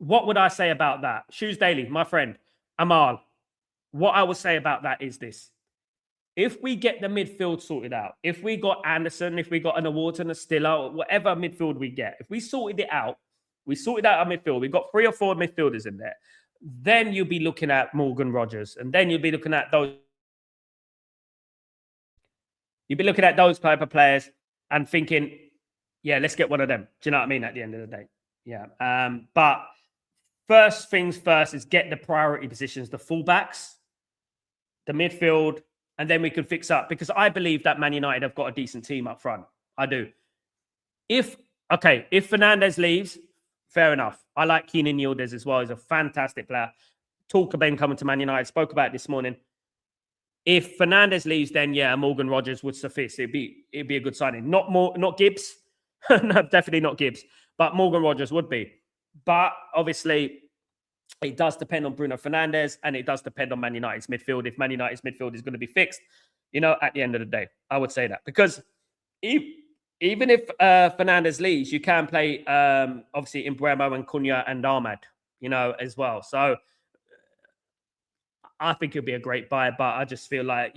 What would I say about that? Shoes Daily, my friend, Amal. What I would say about that is this. If we get the midfield sorted out, if we got Anderson, if we got an Awarton, a Stiller, whatever midfield we get, if we sorted it out, our midfield, we've got 3 or 4 midfielders in there, then you'll be looking at Morgan Rogers, and then you'll be looking at those. You'll be looking at those type of players and thinking, yeah, let's get one of them. Do you know what I mean? At the end of the day. Yeah. But first things first is get the priority positions, the fullbacks, the midfield, and then we can fix up. Because I believe that Man United have got a decent team up front. I do. If Fernandes leaves, fair enough. I like Keenan Yildiz as well. He's a fantastic player. Talk about him coming to Man United. Spoke about it this morning. If Fernandes leaves, then yeah, Morgan Rogers would suffice. It'd be a good signing. Not Gibbs. No, definitely not Gibbs. But Morgan Rogers would be. But obviously, it does depend on Bruno Fernandes, and it does depend on Man United's midfield. If Man United's midfield is going to be fixed, at the end of the day, I would say that. Because even if Fernandes leaves, you can play, obviously, Mbeumo and Cunha and Ahmad, as well. So I think it'll be a great buy, but I just feel like,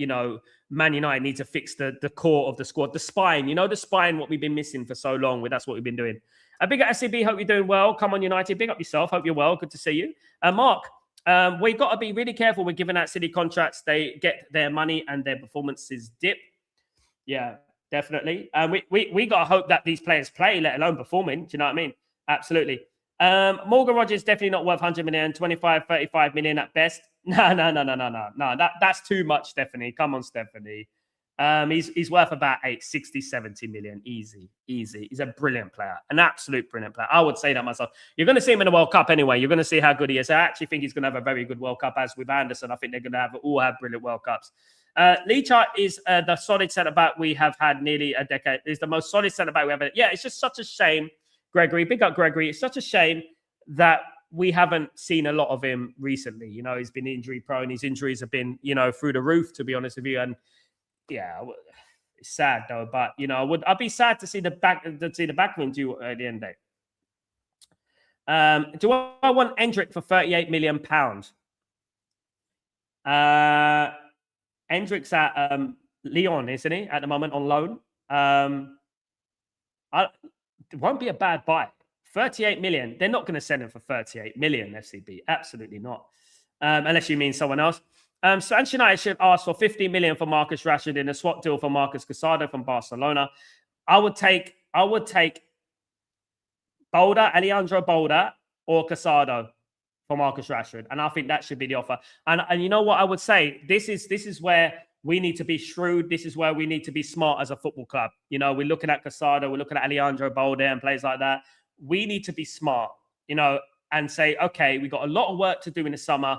Man United need to fix the core of the squad, the spine, the spine, what we've been missing for so long. That's what we've been doing. A big SCB, hope you're doing well. Come on, United, big up yourself. Hope you're well. Good to see you. Mark, we got to be really careful with giving out City contracts. They get their money and their performances dip. Yeah, definitely. We got to hope that these players play, let alone performing. Do you know what I mean? Absolutely. Morgan Rogers definitely not worth 100 million, 25, 35 million at best. No. That's too much, Stephanie. Come on, Stephanie. He's worth about 60, 70 million. Easy. He's a brilliant player, an absolute brilliant player. I would say that myself. You're going to see him in the World Cup anyway. You're going to see how good he is. I actually think he's going to have a very good World Cup, as with Anderson. I think they're going to all have brilliant World Cups. Leachart is the solid centre-back we have had nearly a decade. Is the most solid centre-back we have had. Yeah, it's just such a shame, Gregory. Big up, Gregory. It's such a shame that we haven't seen a lot of him recently. He's been injury prone. His injuries have been, through the roof, to be honest with you. And yeah, it's sad though. But I'd be sad to see the back of him do at the end of the day. Do I want Endrick for £38 million? Endrick's at Lyon, isn't he? At the moment on loan. It won't be a bad buy. 38 million. They're not going to send him for 38 million, FCB. Absolutely not. Unless you mean someone else. So Manchester United should ask for 50 million for Marcus Rashford in a swap deal for Marcus Casado from Barcelona. I would take Alejandro Bolder or Casado for Marcus Rashford. And I think that should be the offer. And you know what I would say? This is where we need to be shrewd. This is where we need to be smart as a football club. We're looking at Casado, we're looking at Alejandro Bolder and players like that. We need to be smart, and say, okay, we got a lot of work to do in the summer.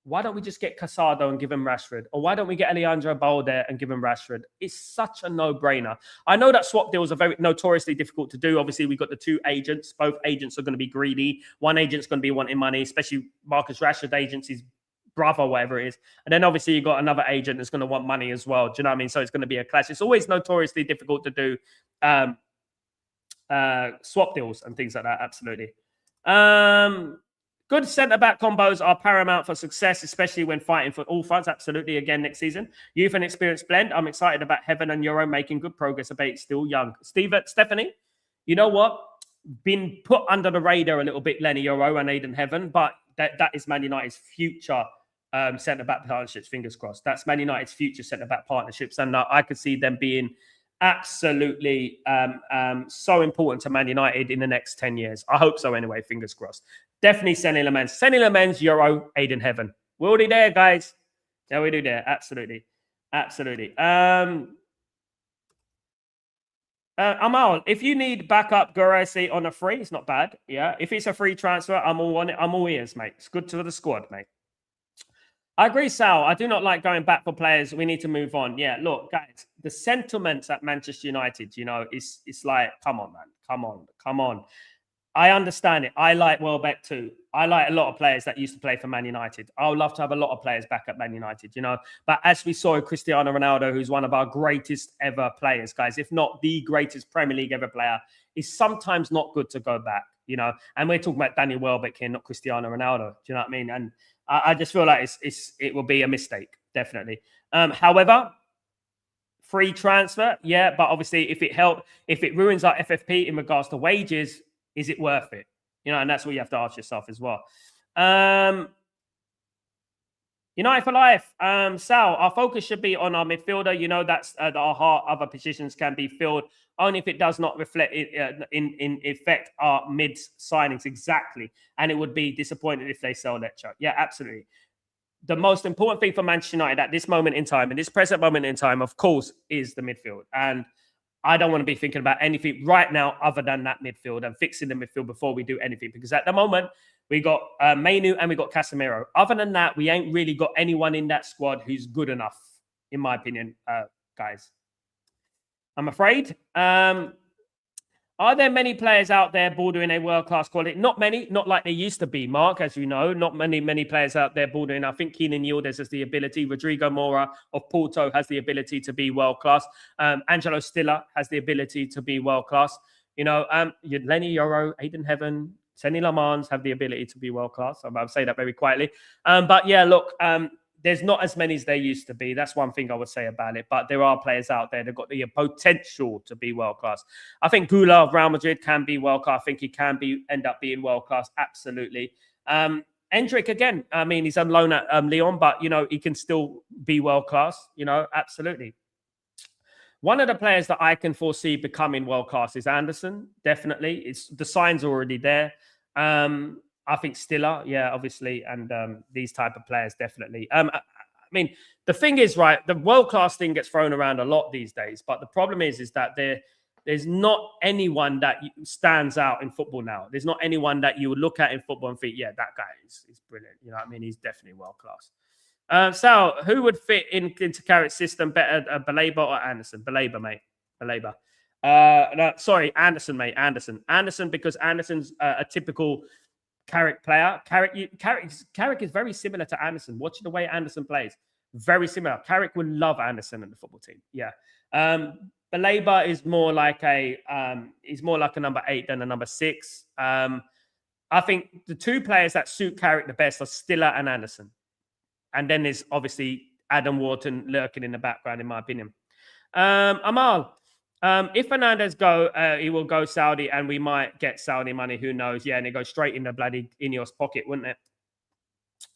Why don't we just get Casado and give him Rashford? Or why don't we get Alejandro Bolder and give him Rashford? It's such a no-brainer. I know that swap deals are very notoriously difficult to do. Obviously, we've got the two agents. Both agents are going to be greedy. One agent's going to be wanting money, especially Marcus Rashford agency's brother, whatever it is. And then obviously you've got another agent that's going to want money as well. Do you know what I mean? So it's going to be a clash. It's always notoriously difficult to do swap deals and things like that. Absolutely. Good centre-back combos are paramount for success, especially when fighting for all fronts. Absolutely. Again, next season. Youth and experience blend. I'm excited about Heaven and Euro making good progress, albeit still young. Stephanie, you know what? Been put under the radar a little bit, Lenny Euro and Aiden Heaven, but that is Man United's future centre-back partnerships, fingers crossed. That's Man United's future centre-back partnerships, and I could see them being absolutely so important to Man United in the next 10 years. I hope so anyway, fingers crossed. Definitely Senne Lammens, Euro, Aiden Heaven. We're already there, guys. Yeah, we do there. Absolutely. Amal, if you need backup Guerresi on a free, it's not bad. Yeah. If it's a free transfer, I'm all on it. I'm all ears, mate. It's good to the squad, mate. I agree, Sal. I do not like going back for players. We need to move on. Yeah, look, guys, the sentiments at Manchester United, it's like, come on, man. Come on. I understand it. I like Welbeck too. I like a lot of players that used to play for Man United. I would love to have a lot of players back at Man United, But as we saw Cristiano Ronaldo, who's one of our greatest ever players, guys, if not the greatest Premier League ever player, it's sometimes not good to go back, And we're talking about Daniel Welbeck here, not Cristiano Ronaldo. Do you know what I mean? And I just feel like it will be a mistake, definitely. However, free transfer, yeah, but obviously if it ruins our FFP in regards to wages, is it worth it? And that's what you have to ask yourself as well. United for life. Sal, our focus should be on our midfielder. That's our heart. Other positions can be filled only if it does not reflect in effect our mid signings exactly. And it would be disappointed if they sell Lecture. Yeah, absolutely. The most important thing for Manchester United at this moment in time, in this present moment in time, of course, is the midfield. And I don't want to be thinking about anything right now other than that midfield and fixing the midfield before we do anything. Because at the moment, we got Mainu and we got Casemiro. Other than that, we ain't really got anyone in that squad who's good enough, in my opinion, guys. I'm afraid. Are there many players out there bordering a world-class quality? Not many, not like they used to be, Mark, as you know. Not many players out there bordering. I think Keenan Yildiz has the ability. Rodrigo Moura of Porto has the ability to be world-class. Angelo Stiller has the ability to be world-class. You know, Lenny Yoro, Aiden Heaven, Senne Lammens have the ability to be world-class. I'll say that very quietly. But yeah, look, there's not as many as there used to be. That's one thing I would say about it. But there are players out there that got the potential to be world-class. I think Gula of Real Madrid can be world-class. I think he can end up being world-class. Absolutely. Endrick, again, I mean, he's on loan at Lyon, but, you know, he can still be world-class. You know, absolutely. One of the players that I can foresee becoming world-class is Anderson, definitely. The signs are already there. I think Stiller, yeah, obviously, and these type of players, definitely. I mean, the thing is, right, the world-class thing gets thrown around a lot these days, but the problem is that there's not anyone that stands out in football now. There's not anyone that you would look at in football and think, yeah, that guy is brilliant. You know what I mean? He's definitely world-class. Sal, who would fit into Carrick's system better, Baleba or Anderson? Baleba, mate. Baleba. No, sorry, Anderson, mate. Anderson, because Anderson's a typical Carrick player. Carrick is very similar to Anderson. Watch the way Anderson plays. Very similar. Carrick would love Anderson in the football team. Yeah. Baleba is more like he's more like a number 8 than a number 6. I think the two players that suit Carrick the best are Stiller and Anderson. And then there's obviously Adam Wharton lurking in the background, in my opinion. Amal, if Fernandez go, he will go Saudi, and we might get Saudi money. Who knows? Yeah, and it goes straight in the bloody Ineos pocket, wouldn't it?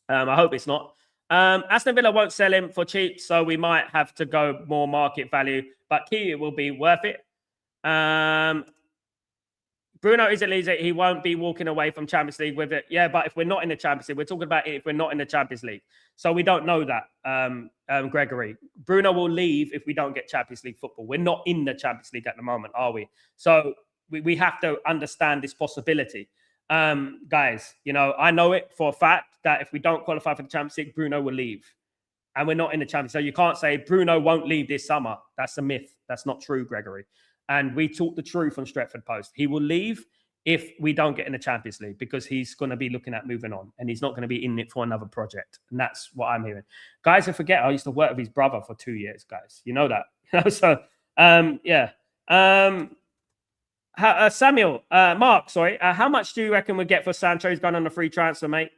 I hope it's not. Aston Villa won't sell him for cheap, so we might have to go more market value. But key, it will be worth it. Bruno isn't easy. He won't be walking away from Champions League with it. Yeah, but if we're not in the Champions League, we're talking about it if we're not in the Champions League. So we don't know that, Gregory. Bruno will leave if we don't get Champions League football. We're not in the Champions League at the moment, are we? So we have to understand this possibility. Guys, you know, I know it for a fact that if we don't qualify for the Champions League, Bruno will leave. And we're not in the Champions League. So you can't say Bruno won't leave this summer. That's a myth. That's not true, Gregory. And we talk the truth from Stretford Post. He will leave if we don't get in the Champions League because he's going to be looking at moving on and he's not going to be in it for another project. And that's what I'm hearing. Guys, I forget, I used to work with his brother for 2 years, guys. You know that. So, yeah. Samuel, Mark, sorry. How much do you reckon we'll get for Sancho? He's gone on a free transfer, mate,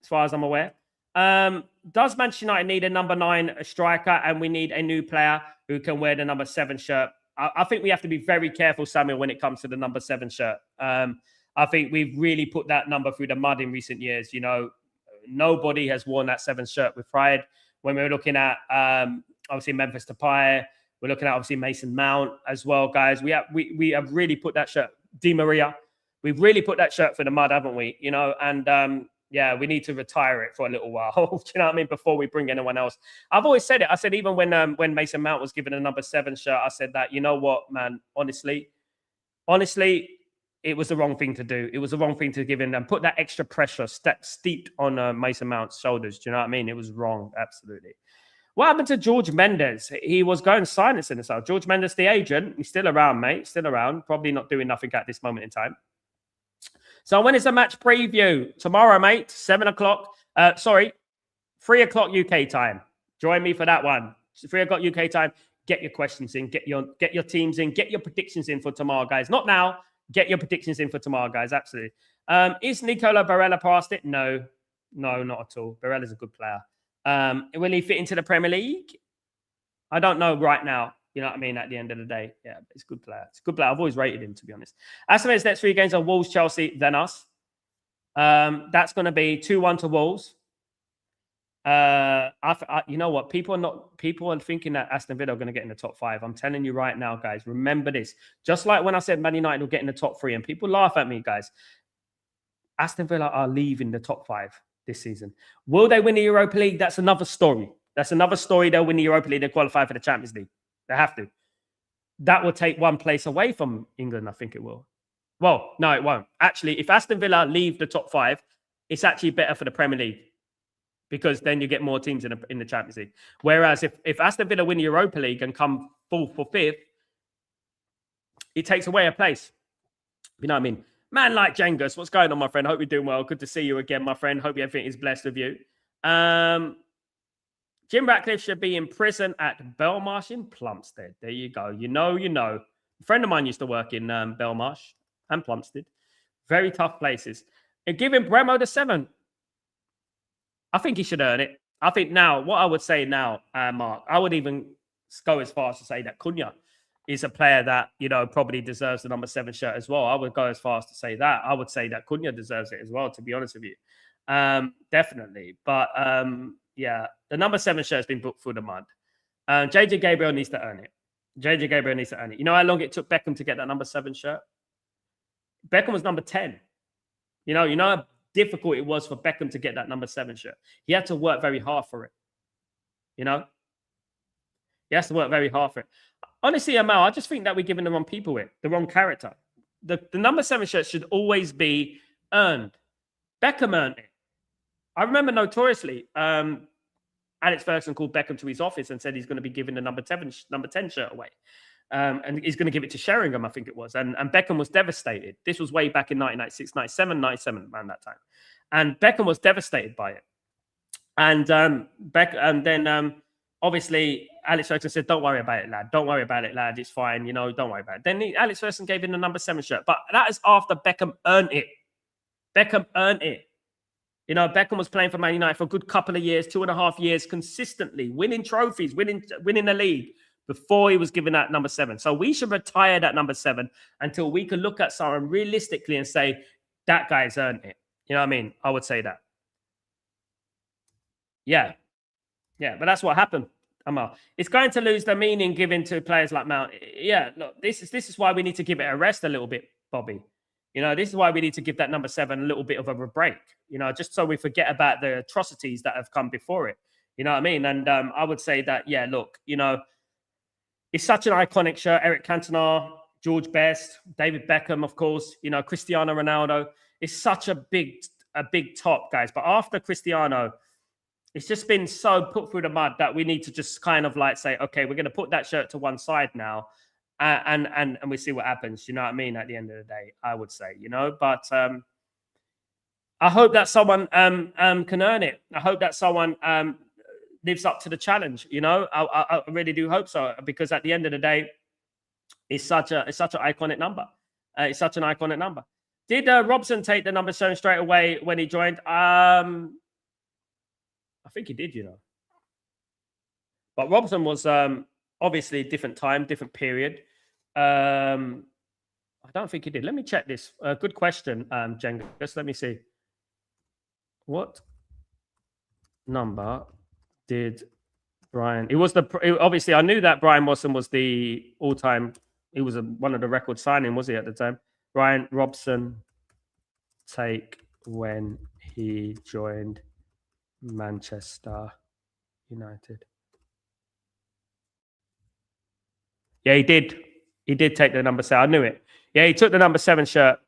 as far as I'm aware. Does Manchester United need a number 9 striker and we need a new player who can wear the number 7 shirt? I think we have to be very careful, Samuel, when it comes to the number 7 shirt. I think we've really put that number through the mud in recent years. You know, nobody has worn that 7 shirt with pride. When we're looking at, obviously, Memphis Depay, we're looking at, obviously, Mason Mount as well, guys. We have really put that shirt, Di Maria, we've really put that shirt through the mud, haven't we? You know, and yeah, we need to retire it for a little while. Do you know what I mean? Before we bring anyone else. I've always said it. I said, even when Mason Mount was given a number 7 shirt, I said that, you know what, man, honestly, it was the wrong thing to do. It was the wrong thing to give him and put that extra pressure steeped on Mason Mount's shoulders. Do you know what I mean? It was wrong. Absolutely. What happened to George Mendes? He was going silence in the south. George Mendes, the agent, he's still around, mate. Still around. Probably not doing nothing at this moment in time. So when is the match preview? Tomorrow, mate, 7 o'clock. 3 o'clock UK time. Join me for that one. 3 o'clock UK time. Get your questions in. Get your teams in. Get your predictions in for tomorrow, guys. Not now. Get your predictions in for tomorrow, guys. Absolutely. Is Nicola Barella past it? No, not at all. Barella's a good player. Will he fit into the Premier League? I don't know right now. You know what I mean? At the end of the day, yeah, it's a good player. It's a good player. I've always rated him, to be honest. Aston's next 3 games are Wolves, Chelsea, then us. That's going to be 2-1 to Wolves. You know what? People are thinking that Aston Villa are going to get in the top 5. I'm telling you right now, guys. Remember this. Just like when I said Man United will get in the top 3, and people laugh at me, guys. Aston Villa are leaving the top 5 this season. Will they win the Europa League? That's another story. That's another story. They'll win the Europa League. They qualify for the Champions League. They have to. That will take 1 place away from England, I think it will. Well, no, it won't. Actually, if Aston Villa leave the top 5, it's actually better for the Premier League because then you get more teams in the Champions League. Whereas if Aston Villa win the Europa League and come 4th or 5th, He takes away a place. You know what I mean? Man like Jengus, what's going on, my friend? Hope you're doing well. Good to see you again, my friend. Hope everything is blessed with you. Jim Ratcliffe should be in prison at Belmarsh in Plumstead. There you go. You know. A friend of mine used to work in Belmarsh and Plumstead. Very tough places. And give him Bremo the 7. I think he should earn it. I think now, what I would say now, Mark, I would even go as far as to say that Cunha is a player that, probably deserves the number 7 shirt as well. I would go as far as to say that. I would say that Cunha deserves it as well, to be honest with you. Definitely. But, yeah, the number 7 shirt has been booked through the mud. JJ Gabriel needs to earn it. JJ Gabriel needs to earn it. You know how long it took Beckham to get that number 7 shirt? Beckham was number 10. You know how difficult it was for Beckham to get that number 7 shirt. He had to work very hard for it. He has to work very hard for it. Honestly, Amal, I just think that we're giving the wrong people it, the wrong character. The number 7 shirt should always be earned. Beckham earned it. I remember notoriously, Alex Ferguson called Beckham to his office and said he's going to be giving the number 10 shirt away. And he's going to give it to Sheringham, I think it was. And Beckham was devastated. This was way back in 1996, 97, around that time. And Beckham was devastated by it. And then obviously Alex Ferguson said, "Don't worry about it, lad. Don't worry about it, lad. It's fine. Don't worry about it." Then Alex Ferguson gave him the number 7 shirt. But that is after Beckham earned it. Beckham earned it. Beckham was playing for Man United for a good couple of years, 2.5 years, consistently, winning trophies, winning the league, before he was given that number 7. So we should retire that number 7 until we can look at someone realistically and say, that guy's earned it. You know what I mean? I would say that. Yeah. Yeah, but that's what happened, Amal. It's going to lose the meaning given to players like Mount. Yeah, look, this is why we need to give it a rest a little bit, Bobby. This is why we need to give that number 7 a little bit of a break, just so we forget about the atrocities that have come before it. You know what I mean? And I would say that, yeah, look, it's such an iconic shirt. Eric Cantona, George Best, David Beckham, of course, Cristiano Ronaldo. It's such a big top, guys. But after Cristiano, it's just been so put through the mud that we need to just kind of like say, okay, we're going to put that shirt to one side now. And we see what happens. You know what I mean? At the end of the day, I would say, but I hope that someone can earn it. I hope that someone lives up to the challenge. I really do hope so, because at the end of the day, it's such an iconic number. It's such an iconic number. Did Robson take the number 7 straight away when he joined? I think he did, But Robson was obviously a different time, different period. I don't think he did. Let me check this. Good question, Jenga. Just let me see. What number did Brian? It was obviously I knew that Brian Watson was the all-time. He was one of the record signing, was he at the time? Brian Robson take when he joined Manchester United. Yeah, he did. He did take the number 7. I knew it. Yeah, he took the number 7 shirt.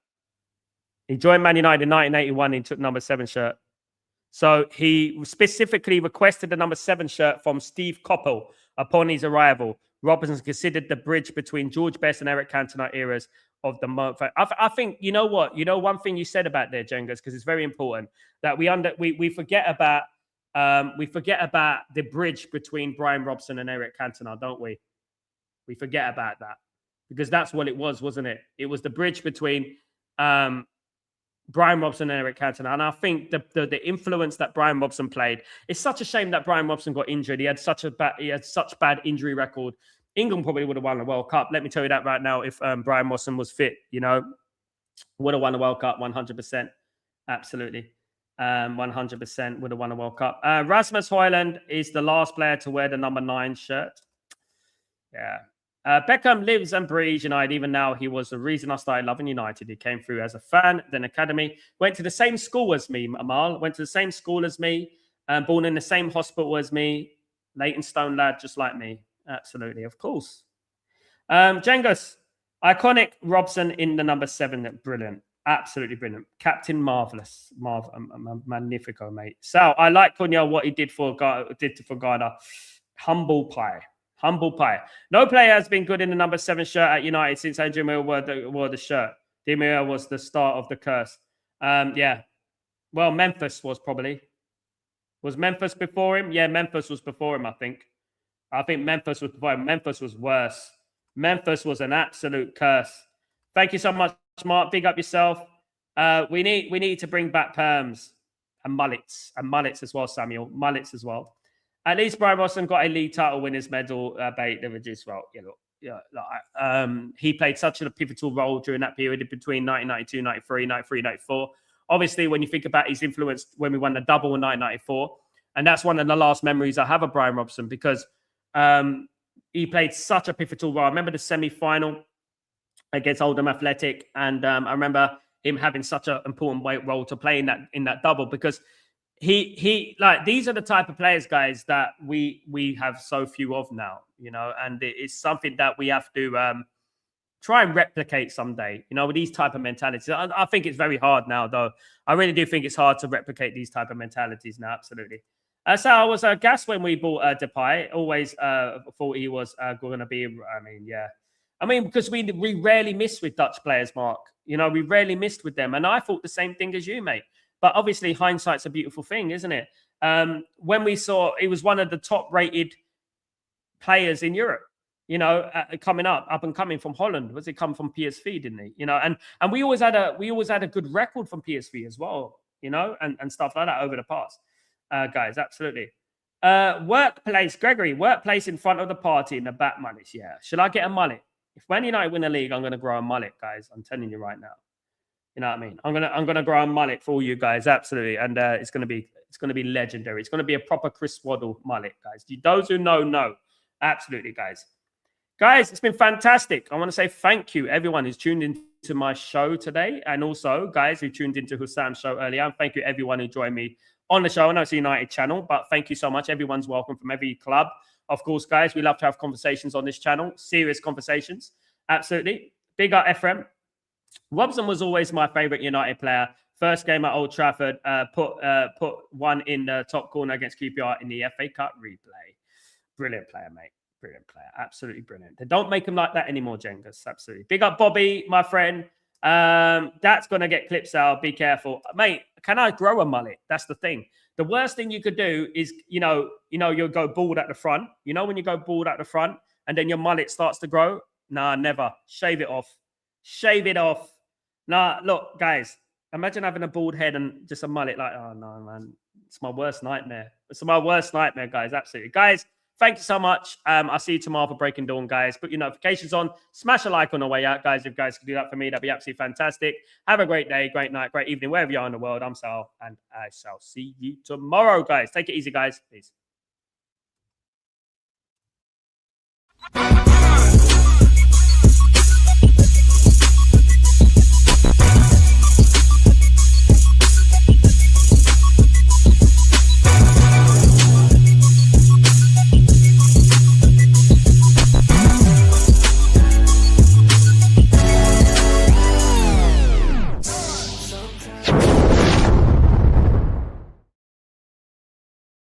He joined Man United in 1981. He took the number 7 shirt. So he specifically requested the number 7 shirt from Steve Coppell upon his arrival. Robinson considered the bridge between George Best and Eric Cantona eras of the month. I think, you know what? One thing you said about there, Jengas, because it's very important that we forget about the bridge between Brian Robson and Eric Cantona, don't we? We forget about that because that's what it was, wasn't it? It was the bridge between Brian Robson and Eric Cantona. And I think the influence that Brian Robson played, it's such a shame that Brian Robson got injured. He had such bad injury record. England probably would have won the World Cup. Let me tell you that right now. If Brian Robson was fit, would have won the World Cup 100%. Absolutely. 100% would have won the World Cup. Rasmus Højlund is the last player to wear the number 9 shirt. Yeah. Beckham lives and breathes United. Even now, he was the reason I started loving United. He came through as a fan, then academy. Went to the same school as me, Amal. Went to the same school as me. Born in the same hospital as me. Leytonstone lad, just like me. Absolutely, of course. Jengis, iconic Robson in the number 7. Brilliant. Absolutely brilliant. Captain Marvelous. Magnifico, mate. Sal, I like Cunha, what he did for Ghana. Humble pie. Humble pie. No player has been good in the number 7 shirt at United since Andrew Miller wore the shirt. Di Maria was the start of the curse. Yeah. Well, Memphis was probably. Was Memphis before him? Yeah, Memphis was before him, I think. I think Memphis was before him. Memphis was worse. Memphis was an absolute curse. Thank you so much, Mark. Big up yourself. We need to bring back perms and mullets as well, Samuel. Mullets as well. At least Brian Robson got a league title winners medal. Bait the reduced role. He played such a pivotal role during that period between 1992, 93, 93, 94. Obviously, when you think about his influence when we won the double in 1994, and that's one of the last memories I have of Brian Robson because he played such a pivotal role. I remember the semi-final against Oldham Athletic, and I remember him having such an important role to play in that double because he like these are the type of players, guys, that we have so few of now, and it's something that we have to try and replicate someday, with these type of mentalities. I think it's very hard now, though. I really do think it's hard to replicate these type of mentalities now. Absolutely. So I was gassed when we bought Depay. Always thought he was going to be. Because we rarely miss with Dutch players, Mark. We rarely missed with them, and I thought the same thing as you, mate. But obviously, hindsight's a beautiful thing, isn't it? When we saw, he was one of the top-rated players in Europe. Coming up and coming from Holland. Was it come from PSV, didn't he? And we always had a good record from PSV as well. And stuff like that over the past. Guys, absolutely. Workplace, Gregory, workplace in front of the party in the back mullets. Yeah. Should I get a mullet? If Man United win the league, I'm going to grow a mullet, guys. I'm telling you right now. You know what I mean? I'm gonna grow a mullet for all you guys, absolutely. And it's gonna be legendary. It's gonna be a proper Chris Waddle mullet, guys. Those who know. Absolutely, guys. Guys, it's been fantastic. I want to say thank you, everyone who's tuned into my show today. And also, guys, who tuned into Hussam's show earlier. And thank you, everyone who joined me on the show. I know it's a United channel, but thank you so much. Everyone's welcome from every club. Of course, guys, we love to have conversations on this channel. Serious conversations. Absolutely. Big up, Ephraim. Robson was always my favourite United player. First game at Old Trafford, put one in the top corner against QPR in the FA Cup replay. Brilliant player, mate. Brilliant player. Absolutely brilliant. They don't make him like that anymore, Jengas. Absolutely. Big up, Bobby, my friend. That's going to get clips out. Be careful. Mate, can I grow a mullet? That's the thing. The worst thing you could do is, you'll go bald at the front. When you go bald at the front and then your mullet starts to grow? Nah, never. Shave it off. Shave it off. Nah, look, guys, imagine having a bald head and just a mullet like, oh, no, man. It's my worst nightmare. It's my worst nightmare, guys. Absolutely. Guys, thank you so much. I'll see you tomorrow for Breaking Dawn, guys. Put your notifications on. Smash a like on the way out, guys. If you guys can do that for me, that'd be absolutely fantastic. Have a great day, great night, great evening, wherever you are in the world. I'm Sal, and I shall see you tomorrow, guys. Take it easy, guys. Peace.